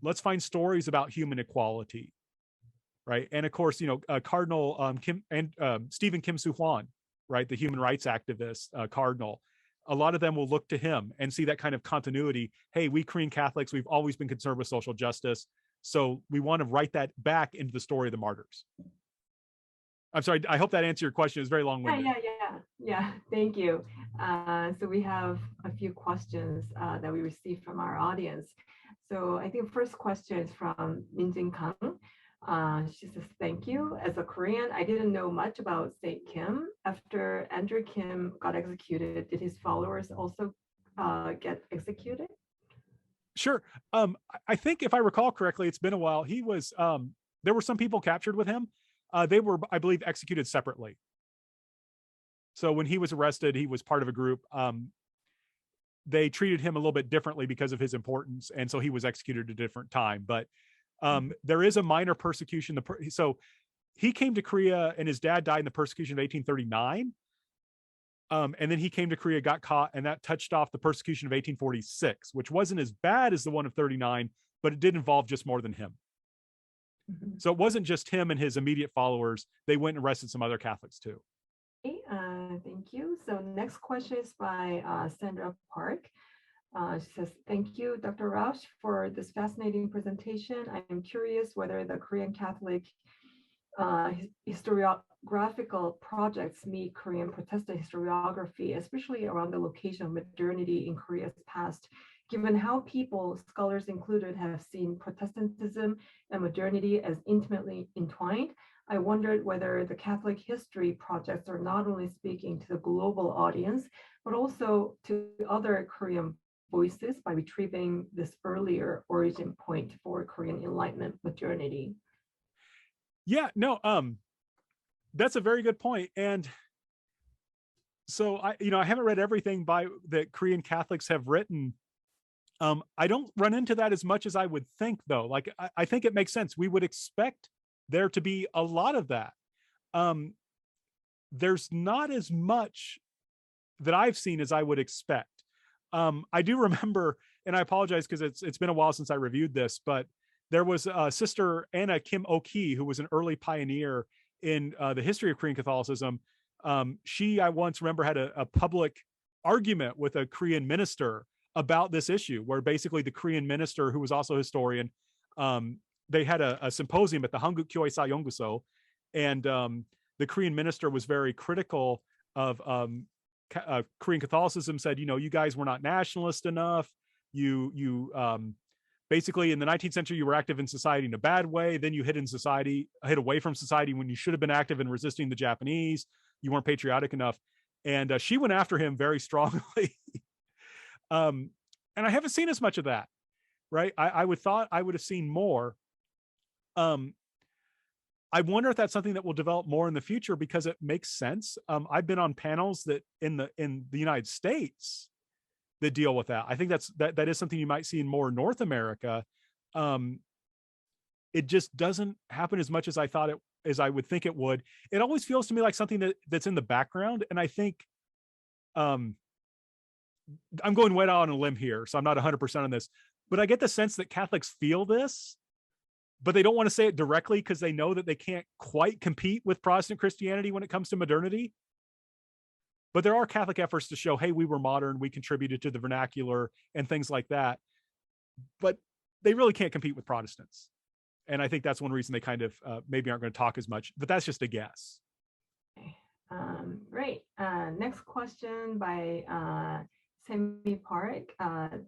Speaker 2: Let's find stories about human equality, right? And of course, Cardinal Stephen Kim Soo-hwan, right, the human rights activist, cardinal, a lot of them will look to him and see that kind of continuity. Hey, we Korean Catholics, we've always been concerned with social justice. So we want to write that back into the story of the martyrs. I'm sorry, I hope that answered your question. It's very long-winded.
Speaker 1: Yeah. Thank you. So we have a few questions that we received from our audience. So I think the first question is from Minjin Kang. She says, thank you. As a Korean, I didn't know much about Saint Kim. After Andrew Kim got executed, did his followers also get executed?
Speaker 2: Sure. I think if I recall correctly, it's been a while. He was, there were some people captured with him. They were, I believe, executed separately. So when he was arrested, he was part of a group. They treated him a little bit differently because of his importance. And so he was executed at a different time. But there is a minor persecution. So he came to Korea and his dad died in the persecution of 1839. And then he came to Korea, got caught, and that touched off the persecution of 1846, which wasn't as bad as the one of 39, but it did involve just more than him. Mm-hmm. So it wasn't just him and his immediate followers. They went and arrested some other Catholics too.
Speaker 1: Okay, thank you. So next question is by Sandra Park. She says, thank you, Dr. Rausch, for this fascinating presentation. I am curious whether the Korean Catholic historiographical projects meet Korean Protestant historiography, especially around the location of modernity in Korea's past, given how people, scholars included, have seen Protestantism and modernity as intimately entwined. I wondered whether the Catholic history projects are not only speaking to the global audience, but also to other Korean voices by retrieving this earlier origin point for Korean Enlightenment modernity.
Speaker 2: Yeah, no, that's a very good point. And so I haven't read everything that Korean Catholics have written. I don't run into that as much as I would think, though. Like, I think it makes sense. We would expect there to be a lot of that. There's not as much that I've seen as I would expect. I do remember, and I apologize because it's been a while since I reviewed this, but there was Sister Anna Kim Oki, who was an early pioneer in the history of Korean Catholicism. She, I once remember, had a public argument with a Korean minister about this issue, where basically the Korean minister, who was also a historian, they had a symposium at the Hanguk Kyoesa Yongguso, and the Korean minister was very critical of Korean Catholicism, said, you guys were not nationalist enough. You basically in the 19th century, you were active in society in a bad way. Then you hid away from society when you should have been active in resisting the Japanese. You weren't patriotic enough. And she went after him very strongly. And I haven't seen as much of that, right? I would have seen more. I wonder if that's something that will develop more in the future because it makes sense. I've been on panels that in the United States that deal with that. I think that is something you might see in more North America. It just doesn't happen as much as I would think it would. It always feels to me like something that's in the background. And I think I'm going way out on a limb here, so I'm not 100% on this, but I get the sense that Catholics feel this, but they don't want to say it directly because they know that they can't quite compete with Protestant Christianity when it comes to modernity. But there are Catholic efforts to show, hey, we were modern, we contributed to the vernacular and things like that. But they really can't compete with Protestants. And I think that's one reason they kind of maybe aren't going to talk as much, but that's just a guess.
Speaker 1: Great. Next question by Semi Park.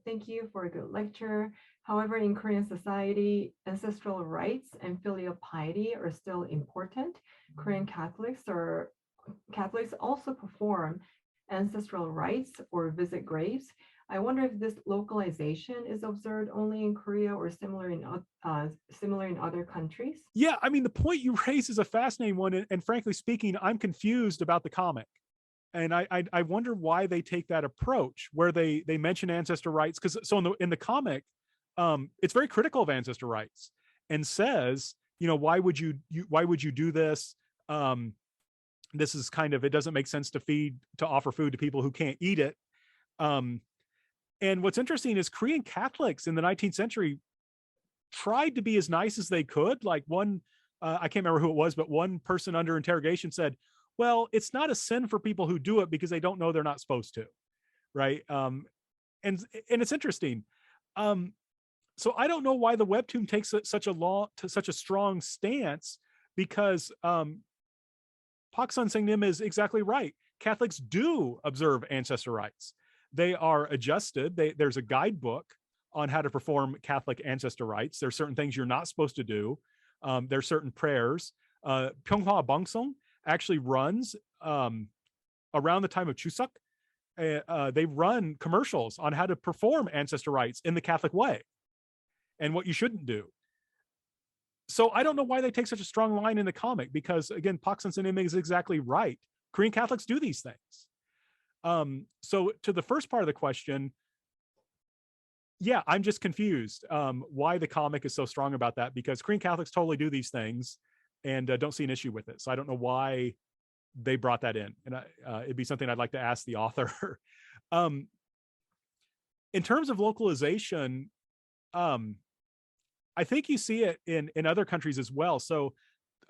Speaker 1: Thank you for a good lecture. However, in Korean society, ancestral rites and filial piety are still important. Korean Catholics also perform ancestral rites or visit graves. I wonder if this localization is observed only in Korea or similar in other countries.
Speaker 2: Yeah, I mean, the point you raise is a fascinating one, and frankly speaking, I'm confused about the comic, and I wonder why they take that approach where they mention ancestor rites, because so in the comic, it's very critical of ancestor rites and says, why would you do this? This is kind of, it doesn't make sense to offer food to people who can't eat it. And what's interesting is Korean Catholics in the 19th century tried to be as nice as they could. Like one, I can't remember who it was, but one person under interrogation said, well, it's not a sin for people who do it because they don't know they're not supposed to. Right. And it's interesting. So I don't know why the webtoon takes such a strong stance, because Pak Sun-Seng-nim is exactly right. Catholics do observe ancestor rites. They are adjusted. There's a guidebook on how to perform Catholic ancestor rites. There's certain things you're not supposed to do. There's certain prayers. Pyeonghwa Bangsong actually runs around the time of Chuseok. They run commercials on how to perform ancestor rites in the Catholic way and what you shouldn't do. So I don't know why they take such a strong line in the comic, because again, Pak Sun-Seng-nim is exactly right. Korean Catholics do these things. So to the first part of the question, yeah, I'm just confused why the comic is so strong about that, because Korean Catholics totally do these things and don't see an issue with it. So I don't know why they brought that in. And it'd be something I'd like to ask the author. In terms of localization, I think you see it in other countries as well. So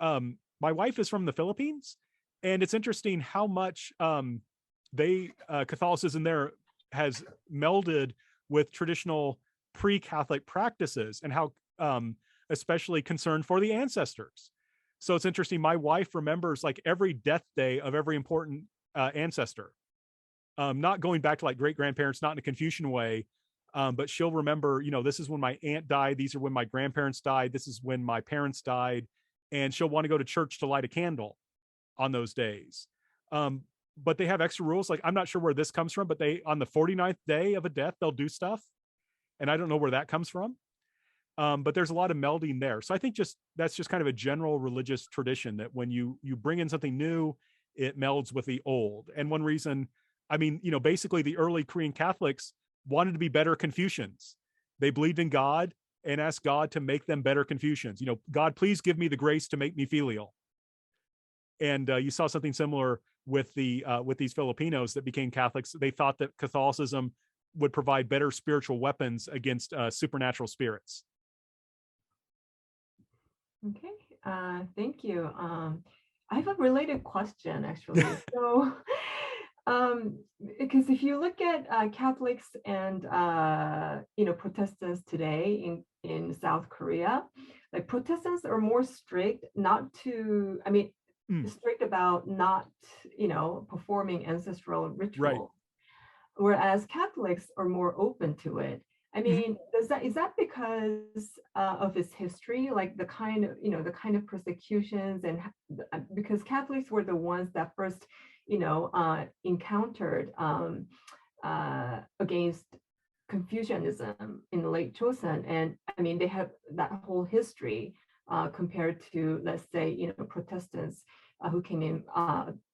Speaker 2: my wife is from the Philippines, and it's interesting how much Catholicism there has melded with traditional pre-Catholic practices, and how especially concerned for the ancestors. So it's interesting. My wife remembers like every death day of every important ancestor, not going back to like great-grandparents, not in a Confucian way, but she'll remember, this is when my aunt died. These are when my grandparents died. This is when my parents died. And she'll want to go to church to light a candle on those days. But they have extra rules. Like, I'm not sure where this comes from, but on the 49th day of a death, they'll do stuff. And I don't know where that comes from. But there's a lot of melding there. So I think that's just kind of a general religious tradition that when you bring in something new, it melds with the old. And one reason, basically the early Korean Catholics wanted to be better Confucians. They believed in God and asked God to make them better Confucians. God, please give me the grace to make me filial. And you saw something similar with these Filipinos that became Catholics. They thought that Catholicism would provide better spiritual weapons against supernatural spirits.
Speaker 1: Okay, thank you. I have a related question, actually. So, because if you look at Catholics and Protestants today in South Korea, like Protestants are more strict, strict about not performing ancestral rituals, right, whereas Catholics are more open to it. I mean, is that because of its history, like the kind of, the kind of persecutions, and because Catholics were the ones that first, encountered against Confucianism in the late Chosŏn, and I mean they have that whole history compared to, let's say, Protestants who came in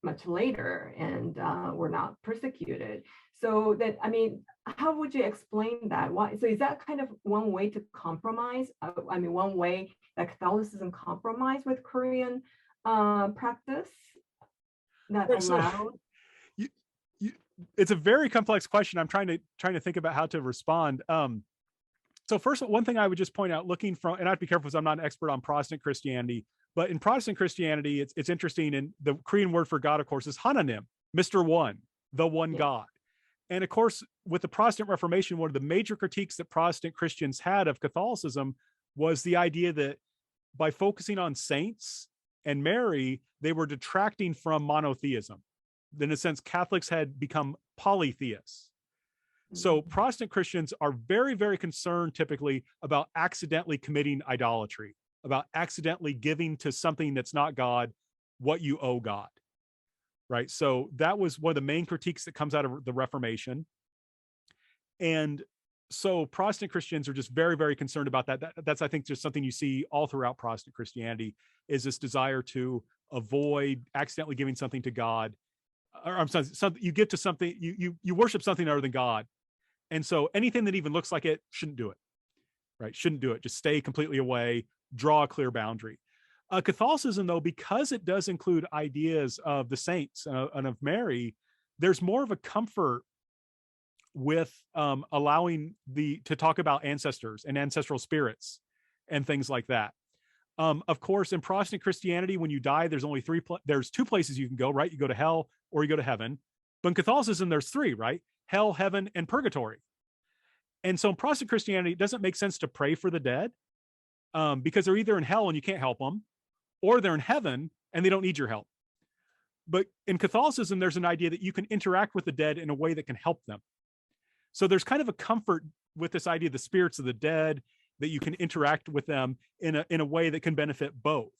Speaker 1: much later and were not persecuted. So that, I mean, how would you explain that? Why? So is that kind of one way to compromise? I mean, one way that Catholicism compromised with Korean practice that
Speaker 2: Right, so
Speaker 1: allowed?
Speaker 2: you, it's a very complex question. I'm trying to think about how to respond. So first, one thing I would just point out, looking from, and I have to be careful because I'm not an expert on Protestant Christianity, but in Protestant Christianity, it's interesting. And the Korean word for God, of course, is Hananim, Mr. One, the one God. And of course, with the Protestant Reformation, one of the major critiques that Protestant Christians had of Catholicism was the idea that by focusing on saints and Mary, they were detracting from monotheism. In a sense, Catholics had become polytheists. So Protestant Christians are very, very concerned typically about accidentally committing idolatry, about accidentally giving to something that's not God what you owe God, right? So that was one of the main critiques that comes out of the Reformation. And so Protestant Christians are just very, very concerned about that. That's, I think, just something you see all throughout Protestant Christianity, is this desire to avoid accidentally giving something to God. Or I'm sorry, you give to something, you worship something other than God. And so anything that even looks like it, shouldn't do it, right? Shouldn't do it. Just stay completely away, draw a clear boundary. Catholicism, though, because it does include ideas of the saints and of Mary, there's more of a comfort with allowing to talk about ancestors and ancestral spirits and things like that. Of course, in Protestant Christianity, when you die, there's only there's two places you can go, right? You go to hell or you go to heaven. But in Catholicism, there's three, right? Hell, heaven, and purgatory. And so in Protestant Christianity, it doesn't make sense to pray for the dead because they're either in hell and you can't help them, or they're in heaven and they don't need your help. But in Catholicism, there's an idea that you can interact with the dead in a way that can help them. So there's kind of a comfort with this idea of the spirits of the dead, that you can interact with them in a way that can benefit both.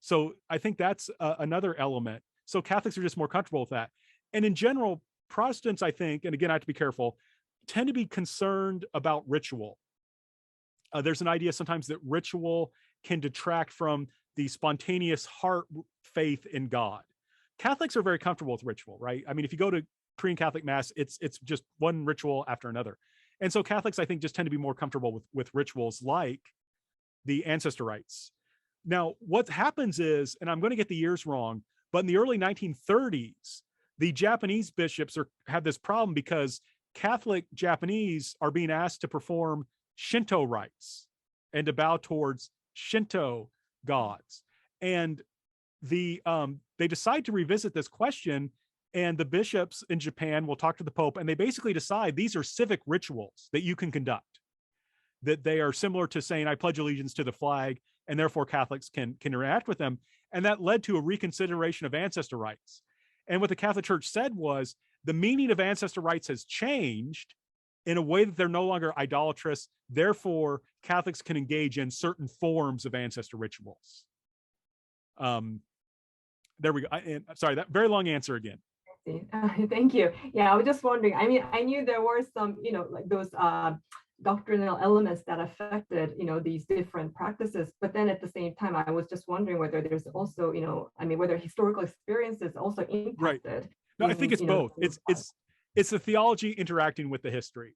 Speaker 2: So I think that's another element. So Catholics are just more comfortable with that. And in general, Protestants, I think, and again, I have to be careful, tend to be concerned about ritual. There's an idea sometimes that ritual can detract from the spontaneous heart faith in God. Catholics are very comfortable with ritual, right? I mean, if you go to Korean Catholic Mass, it's just one ritual after another. And so Catholics, I think, just tend to be more comfortable with rituals like the ancestor rites. Now, what happens is, and I'm going to get the years wrong, but in the early 1930s, the Japanese bishops have this problem because Catholic Japanese are being asked to perform Shinto rites and to bow towards Shinto gods. And they decide to revisit this question, and the bishops in Japan will talk to the Pope, and they basically decide these are civic rituals that you can conduct, that they are similar to saying, I pledge allegiance to the flag, and therefore Catholics can interact with them. And that led to a reconsideration of ancestor rites. And what the Catholic Church said was the meaning of ancestor rites has changed in a way that they're no longer idolatrous. Therefore, Catholics can engage in certain forms of ancestor rituals. There we go. Sorry, that very long answer again.
Speaker 1: Thank you. Yeah, I was just wondering. I mean, I knew there were some, like those doctrinal elements that affected, these different practices. But then at the same time, I was just wondering whether there's also, I mean, whether historical experiences also impacted.
Speaker 2: Right. No, I think it's both. It's the theology interacting with the history.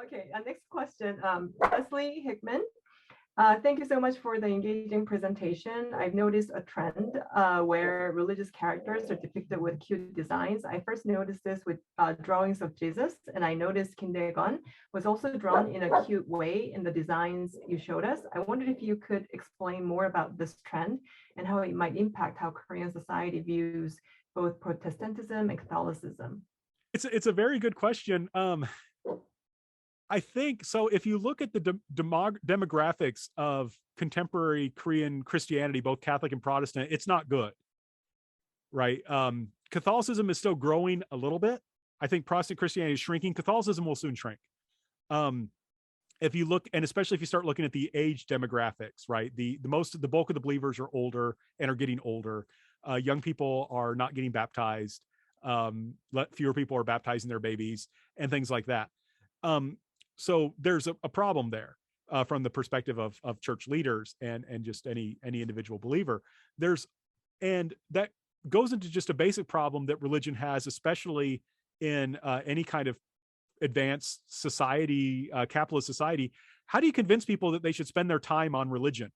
Speaker 1: Okay, next question. Leslie Hickman. Thank you so much for the engaging presentation. I've noticed a trend where religious characters are depicted with cute designs. I first noticed this with drawings of Jesus, and I noticed Kim Taegån was also drawn in a cute way in the designs you showed us. I wondered if you could explain more about this trend and how it might impact how Korean society views both Protestantism and Catholicism.
Speaker 2: It's a very good question. I think so. If you look at the demographics of contemporary Korean Christianity, both Catholic and Protestant, it's not good, right? Catholicism is still growing a little bit. I think Protestant Christianity is shrinking. Catholicism will soon shrink. If you look, and especially if you start looking at the age demographics, right? The bulk of the believers are older and are getting older. Young people are not getting baptized. Fewer people are baptizing their babies and things like that. So there's a problem there from the perspective of church leaders and just any individual believer. And that goes into just a basic problem that religion has, especially in any kind of advanced society, capitalist society. How do you convince people that they should spend their time on religion?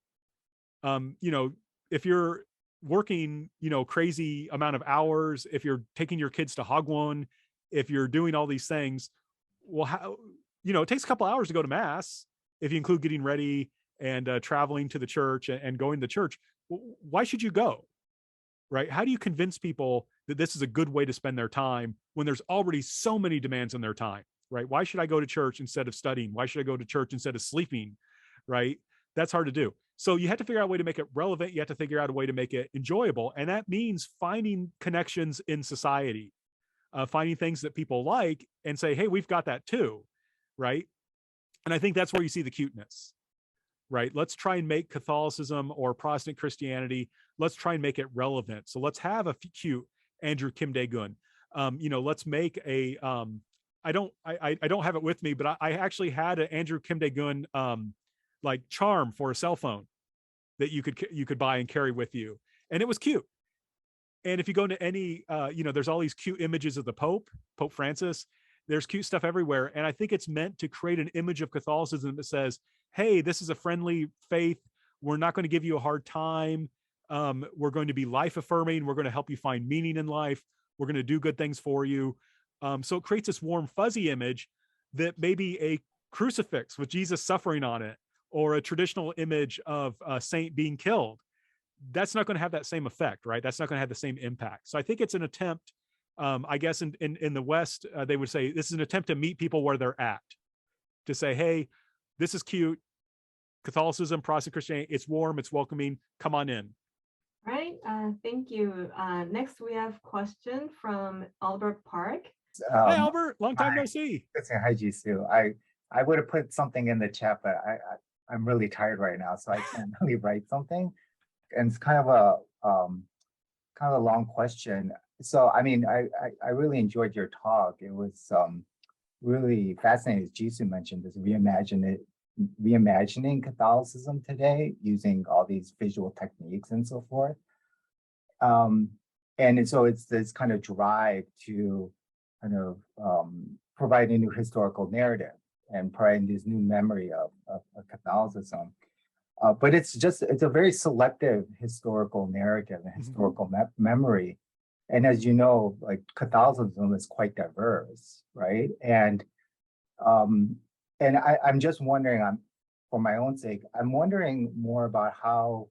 Speaker 2: If you're working, crazy amount of hours, if you're taking your kids to Hagwon, if you're doing all these things, well, how, it takes a couple hours to go to mass. If you include getting ready and traveling to the church and going to church, why should you go? Right? How do you convince people that this is a good way to spend their time when there's already so many demands on their time, right? Why should I go to church instead of studying? Why should I go to church instead of sleeping, right? That's hard to do. So you have to figure out a way to make it relevant. You have to figure out a way to make it enjoyable. And that means finding connections in society, finding things that people like and say, hey, we've got that too, right? And I think that's where you see the cuteness. Right? Let's try and make Catholicism or Protestant Christianity, let's try and make it relevant. So let's have a cute Andrew Kim Dae-gun. Let's make a, I don't have it with me, but I actually had an Andrew Kim Dae-gun like charm for a cell phone that you could buy and carry with you. And it was cute. And if you go into any, there's all these cute images of the Pope Francis, there's cute stuff everywhere. And I think it's meant to create an image of Catholicism that says, hey, this is a friendly faith. We're not going to give you a hard time. We're going to be life affirming. We're going to help you find meaning in life. We're going to do good things for you. So it creates this warm, fuzzy image that maybe a crucifix with Jesus suffering on it, or a traditional image of a saint being killed, that's not going to have that same effect, right? That's not going to have the same impact. So I think it's an attempt, I guess in the West, they would say this is an attempt to meet people where they're at, to say, hey, this is cute. Catholicism, Protestant Christianity, it's warm, it's welcoming. Come on in.
Speaker 1: All right, thank you. Next, we have a question from Albert Park.
Speaker 2: Hi, Albert. Long time no see.
Speaker 3: Hi, Jisoo. I would have put something in the chat, but I'm really tired right now, so I can't really write something. And it's kind of a long question. So, I mean, I really enjoyed your talk. It was really fascinating, as Jisoo mentioned, this reimagining Catholicism today using all these visual techniques and so forth. And so it's this kind of drive to kind of provide a new historical narrative and provide this new memory of Catholicism. But it's a very selective historical narrative and historical memory. And as you know, like Catholicism is quite diverse, right? And I'm just wondering, for my own sake, I'm wondering more about how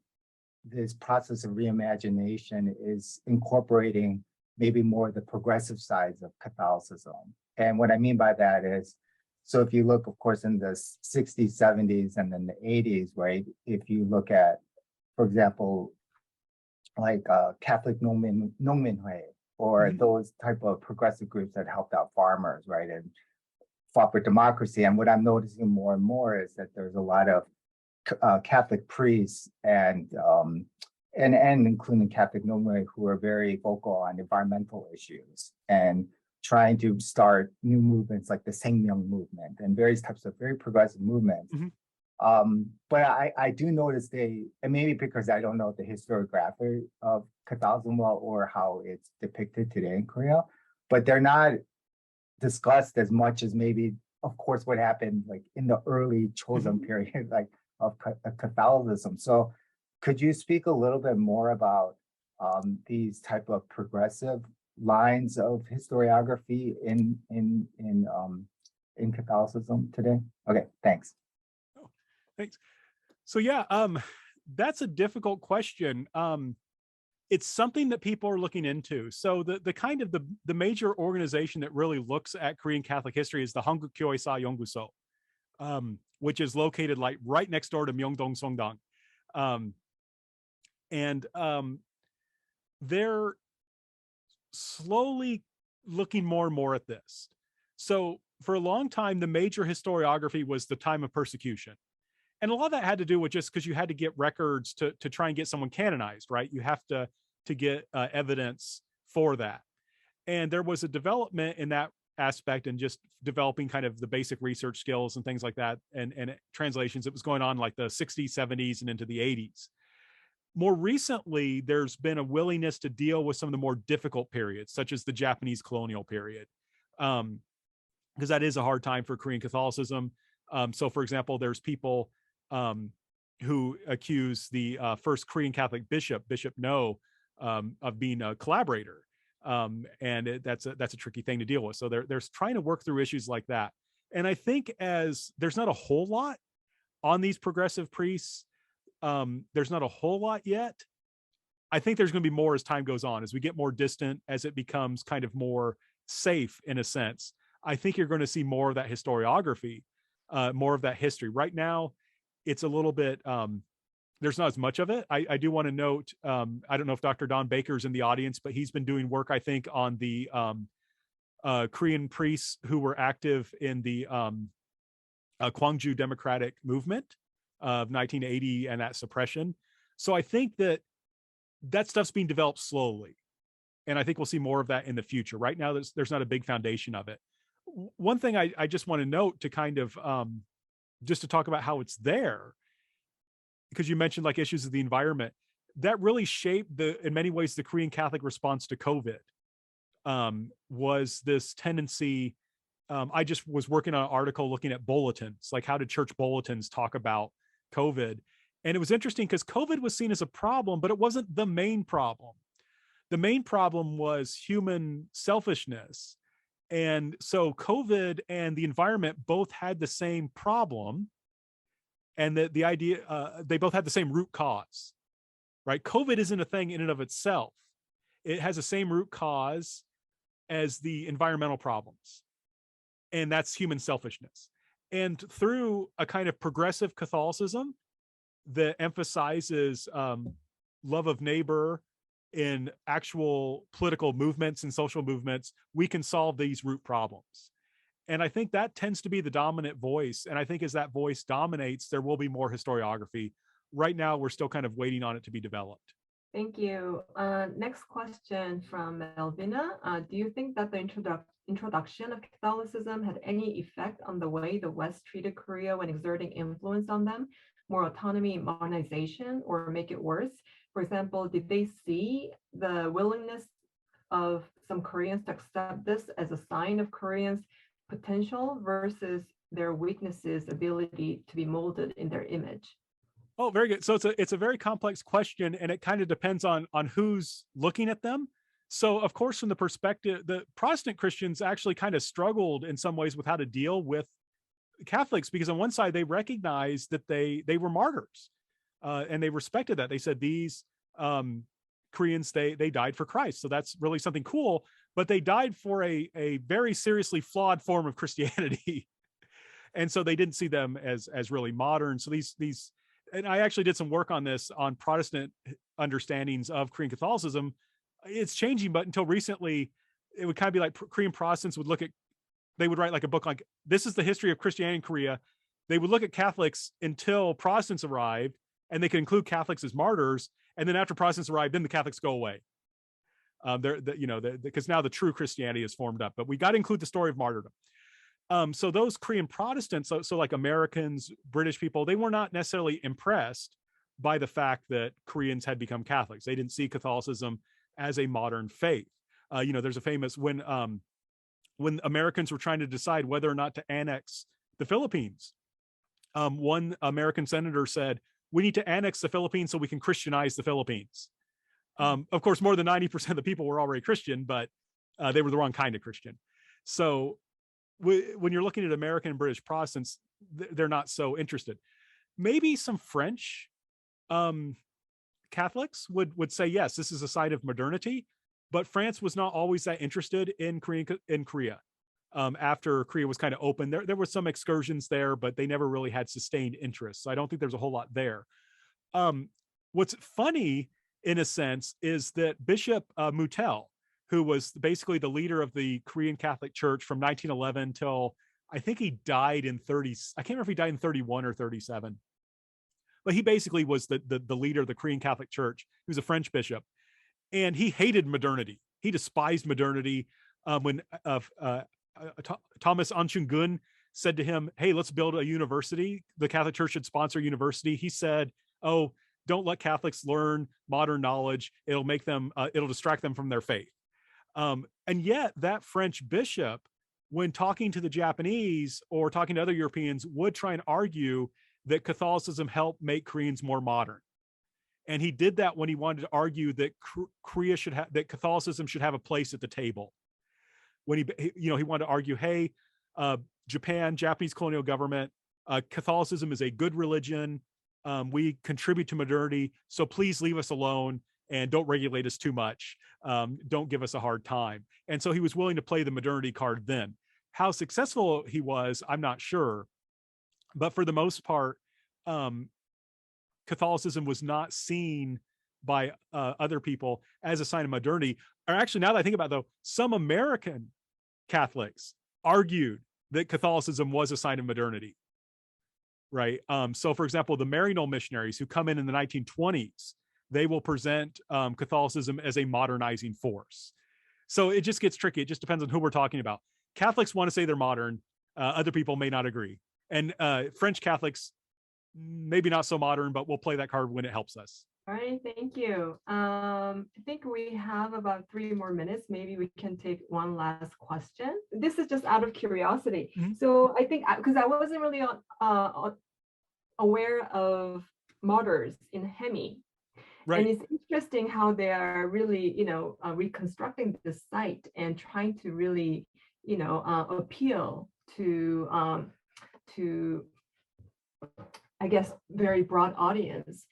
Speaker 3: this process of reimagination is incorporating maybe more of the progressive sides of Catholicism. And what I mean by that is, so if you look, of course, in the 60s, 70s, and then the 80s, right? If you look at, for example, like Catholic Nongminhui, or those type of progressive groups that helped out farmers, right? And fought for democracy. And what I'm noticing more and more is that there's a lot of Catholic priests and including Catholic Nongminhui who are very vocal on environmental issues and trying to start new movements like the Saengmyeong movement and various types of very progressive movements. But I do notice and maybe because I don't know the historiography of Catholicism well or how it's depicted today in Korea, but they're not discussed as much as maybe, of course, what happened like in the early Chosŏn period, like of Catholicism. So could you speak a little bit more about these type of progressive lines of historiography in Catholicism today? Okay, thanks.
Speaker 2: Oh, thanks. So yeah, that's a difficult question. It's something that people are looking into. So the kind of the major organization that really looks at Korean Catholic history is the Hanguk Kyoesa Yongguso, which is located like right next door to Myeongdong Songdang. And they're slowly looking more and more at this. So for a long time, the major historiography was the time of persecution. And a lot of that had to do with just because you had to get records to try and get someone canonized, right? You have to get evidence for that. And there was a development in that aspect and just developing kind of the basic research skills and things like that and translations. It was going on like the 60s, 70s, and into the 80s. More recently, there's been a willingness to deal with some of the more difficult periods, such as the Japanese colonial period, because that is a hard time for Korean Catholicism. So, for example, there's people who accuse the first Korean Catholic bishop, Bishop No, of being a collaborator. That's a tricky thing to deal with. So they're trying to work through issues like that. And I think as there's not a whole lot on these progressive priests, there's not a whole lot yet. I think there's going to be more as time goes on, as we get more distant, as it becomes kind of more safe in a sense. I think you're going to see more of that historiography, more of that history. Right now, it's a little bit, there's not as much of it. I do want to note, I don't know if Dr. Don Baker's in the audience, but he's been doing work, I think, on the Korean priests who were active in the Gwangju Democratic Movement of 1980 and that suppression. So I think that stuff's being developed slowly. And I think we'll see more of that in the future. Right now, there's not a big foundation of it. One thing I just want to note to kind of, just to talk about how it's there, because you mentioned like issues of the environment, that really shaped in many ways, the Korean Catholic response to COVID, was this tendency. I just was working on an article looking at bulletins, like how did church bulletins talk about COVID? And it was interesting because COVID was seen as a problem, but it wasn't the main problem. The main problem was human selfishness. And so COVID and the environment both had the same problem. And the idea, they both had the same root cause, right? COVID isn't a thing in and of itself. It has the same root cause as the environmental problems. And that's human selfishness. And through a kind of progressive Catholicism that emphasizes love of neighbor in actual political movements and social movements, we can solve these root problems. And I think that tends to be the dominant voice. And I think as that voice dominates, there will be more historiography. Right now, we're still kind of waiting on it to be developed.
Speaker 1: Thank you. Next question from Melvina. Do you think that the introduction of Catholicism had any effect on the way the West treated Korea when exerting influence on them? More autonomy, modernization, or make it worse? For example, did they see the willingness of some Koreans to accept this as a sign of Koreans' potential versus their weaknesses, ability to be molded in their image?
Speaker 2: Oh, very good. So it's a very complex question, and it kind of depends on who's looking at them. So, of course, from the perspective, the Protestant Christians actually kind of struggled in some ways with how to deal with Catholics, because on one side they recognized that they were martyrs, and they respected that. They said these Koreans, they died for Christ, so that's really something cool. But they died for a very seriously flawed form of Christianity, and so they didn't see them as really modern. So these, and I actually did some work on this on Protestant understandings of Korean Catholicism. It's changing, but until recently, it would kind of be like Korean Protestants would look at, they would write like a book like, this is the history of Christianity in Korea. They would look at Catholics until Protestants arrived, and they could include Catholics as martyrs. And then after Protestants arrived, then the Catholics go away. Because now the true Christianity is formed up, but we got to include the story of martyrdom. So those Korean Protestants, so like Americans, British people, they were not necessarily impressed by the fact that Koreans had become Catholics. They didn't see Catholicism as a modern faith. There's a famous, when Americans were trying to decide whether or not to annex the Philippines, one American senator said, we need to annex the Philippines so we can Christianize the Philippines. Of course, more than 90% of the people were already Christian, but they were the wrong kind of Christian. So when you're looking at American and British Protestants, they're not so interested. Maybe some French Catholics would say, yes, this is a site of modernity, but France was not always that interested in Korea. After Korea was kind of open, there were some excursions there, but they never really had sustained interest. So I don't think there's a whole lot there. What's funny, in a sense, is that Bishop Mutel, who was basically the leader of the Korean Catholic Church from 1911 till I think he died in 30, I can't remember if he died in 31 or 37. But he basically was the leader of the Korean Catholic Church. He was a French bishop, and he hated modernity. He despised modernity. When Thomas Anchung-gun said to him, "Hey, let's build a university. The Catholic Church should sponsor a university." He said, "Oh, don't let Catholics learn modern knowledge. It'll make them, it'll distract them from their faith." And yet that French bishop, when talking to the Japanese or talking to other Europeans, would try and argue that Catholicism helped make Koreans more modern. And he did that when he wanted to argue that Korea should have, that Catholicism should have a place at the table. When he wanted to argue, hey, Japanese colonial government, Catholicism is a good religion. We contribute to modernity, so please leave us alone and don't regulate us too much. Don't give us a hard time. And so he was willing to play the modernity card then. How successful he was, I'm not sure. But for the most part, Catholicism was not seen by other people as a sign of modernity. Or actually, now that I think about it, though, some American Catholics argued that Catholicism was a sign of modernity, right? So, for example, the Maryknoll missionaries who come in the 1920s, they will present Catholicism as a modernizing force. So it just gets tricky. It just depends on who we're talking about. Catholics want to say they're modern. Other people may not agree. And French Catholics, maybe not so modern, but we'll play that card when it helps us.
Speaker 1: All right, thank you. I think we have about 3 more minutes. Maybe we can take one last question. This is just out of curiosity. Mm-hmm. So I think, because I wasn't really aware of martyrs in Haemi. Right. And it's interesting how they are really, reconstructing the site and trying to really, appeal to I guess very broad audience.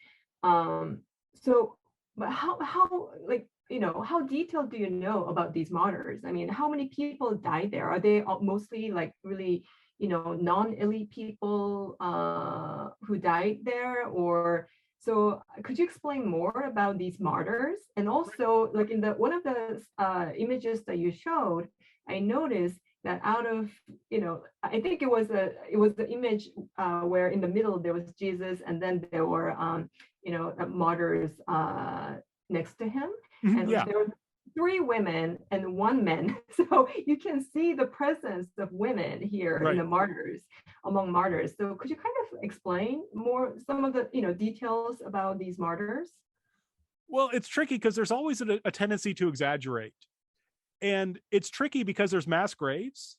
Speaker 1: So, but how detailed do you know about these martyrs? I mean, how many people died there? Are they mostly like really, non-elite people who died there, or? So could you explain more about these martyrs? And also, like in one of the images that you showed, I noticed that out of, I think it was the image where in the middle there was Jesus, and then there were, martyrs next to him, and there were 3 women and 1 man. So you can see the presence of women here in the martyrs, among martyrs. So could you kind of explain more some of the details about these martyrs?
Speaker 2: Well, it's tricky because there's always a tendency to exaggerate. And it's tricky because there's mass graves.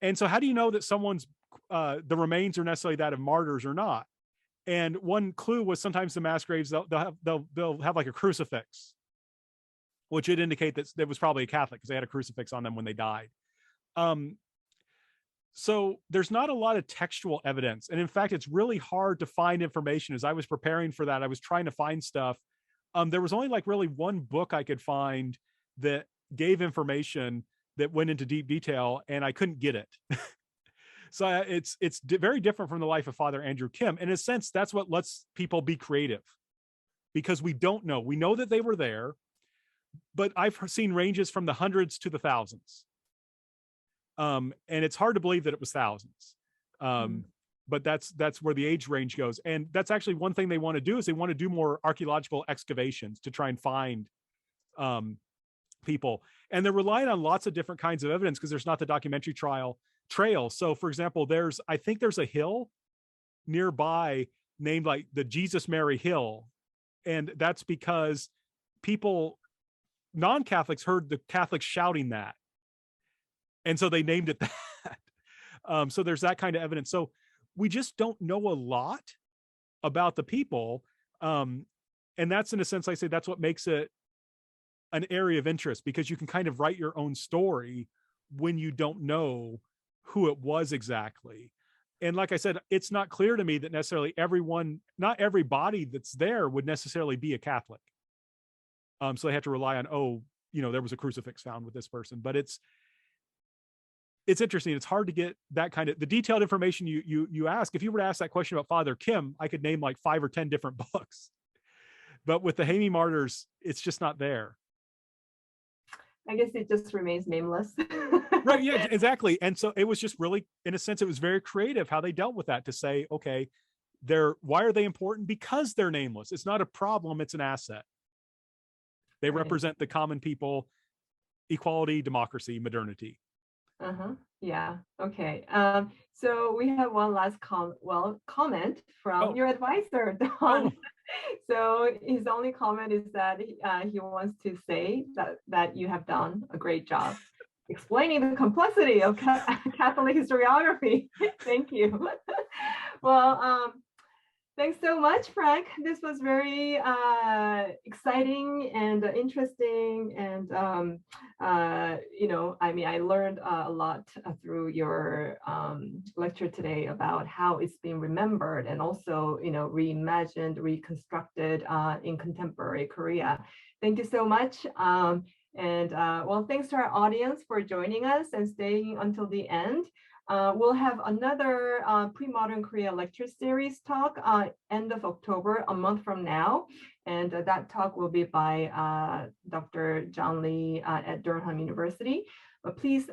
Speaker 2: And so how do you know that someone's, the remains are necessarily that of martyrs or not? And one clue was sometimes the mass graves, they'll have like a crucifix, which would indicate that there was probably a Catholic because they had a crucifix on them when they died. So there's not a lot of textual evidence. And in fact, it's really hard to find information. As I was preparing for that, I was trying to find stuff. There was only like really one book I could find that gave information that went into deep detail, and I couldn't get it. So it's very different from the life of Father Andrew Kim. In a sense, that's what lets people be creative, because we don't know. We know that they were there, but I've seen ranges from the hundreds to the thousands. And it's hard to believe that it was thousands. But that's where the age range goes. And that's actually one thing they want to do, is they want to do more archaeological excavations to try and find people. And they're relying on lots of different kinds of evidence because there's not the documentary trail. So for example, I think there's a hill nearby named like the Jesus Mary Hill. And that's because non-Catholics heard the Catholics shouting that. And so they named it that. So there's that kind of evidence. So we just don't know a lot about the people. And that's, in a sense, I say that's what makes it an area of interest, because you can kind of write your own story when you don't know who it was exactly. And like I said, it's not clear to me that necessarily not everybody that's there would necessarily be a Catholic. So they have to rely on, there was a crucifix found with this person. But it's interesting. It's hard to get that kind of the detailed information you ask. If you were to ask that question about Father Kim, I could name like 5 or 10 different books. But with the Haemi martyrs, it's just not there.
Speaker 1: I guess it just remains nameless.
Speaker 2: Right, yeah, exactly. And so it was just really, in a sense, it was very creative how they dealt with that to say, okay, why are they important? Because they're nameless. It's not a problem, it's an asset. They
Speaker 1: Right.
Speaker 2: represent the common people, equality, democracy, modernity.
Speaker 1: Yeah. Okay. So we have one last comment from
Speaker 2: Oh.
Speaker 1: your advisor, Don.
Speaker 2: Oh.
Speaker 1: So his only comment is that he wants to say that you have done a great job explaining the complexity of Catholic historiography. Thank you. Well, thanks so much, Frank. This was very exciting and interesting. And, I mean, I learned a lot through your lecture today about how it's being remembered and also, reimagined, reconstructed in contemporary Korea. Thank you so much. Well, thanks to our audience for joining us and staying until the end. We'll have another Premodern Korea lecture series talk end of October, a month from now. And that talk will be by Dr. John Lee at Durham University. But please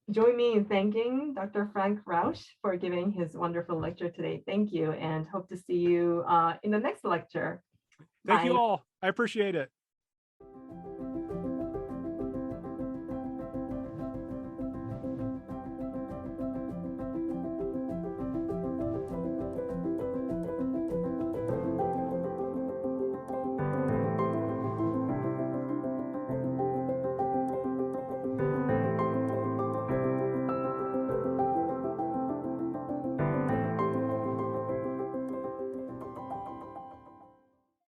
Speaker 1: join me in thanking Dr. Frank Rausch for giving his wonderful lecture today. Thank you, and hope to see you in the next lecture.
Speaker 2: Thank
Speaker 1: Bye.
Speaker 2: you all. I appreciate it.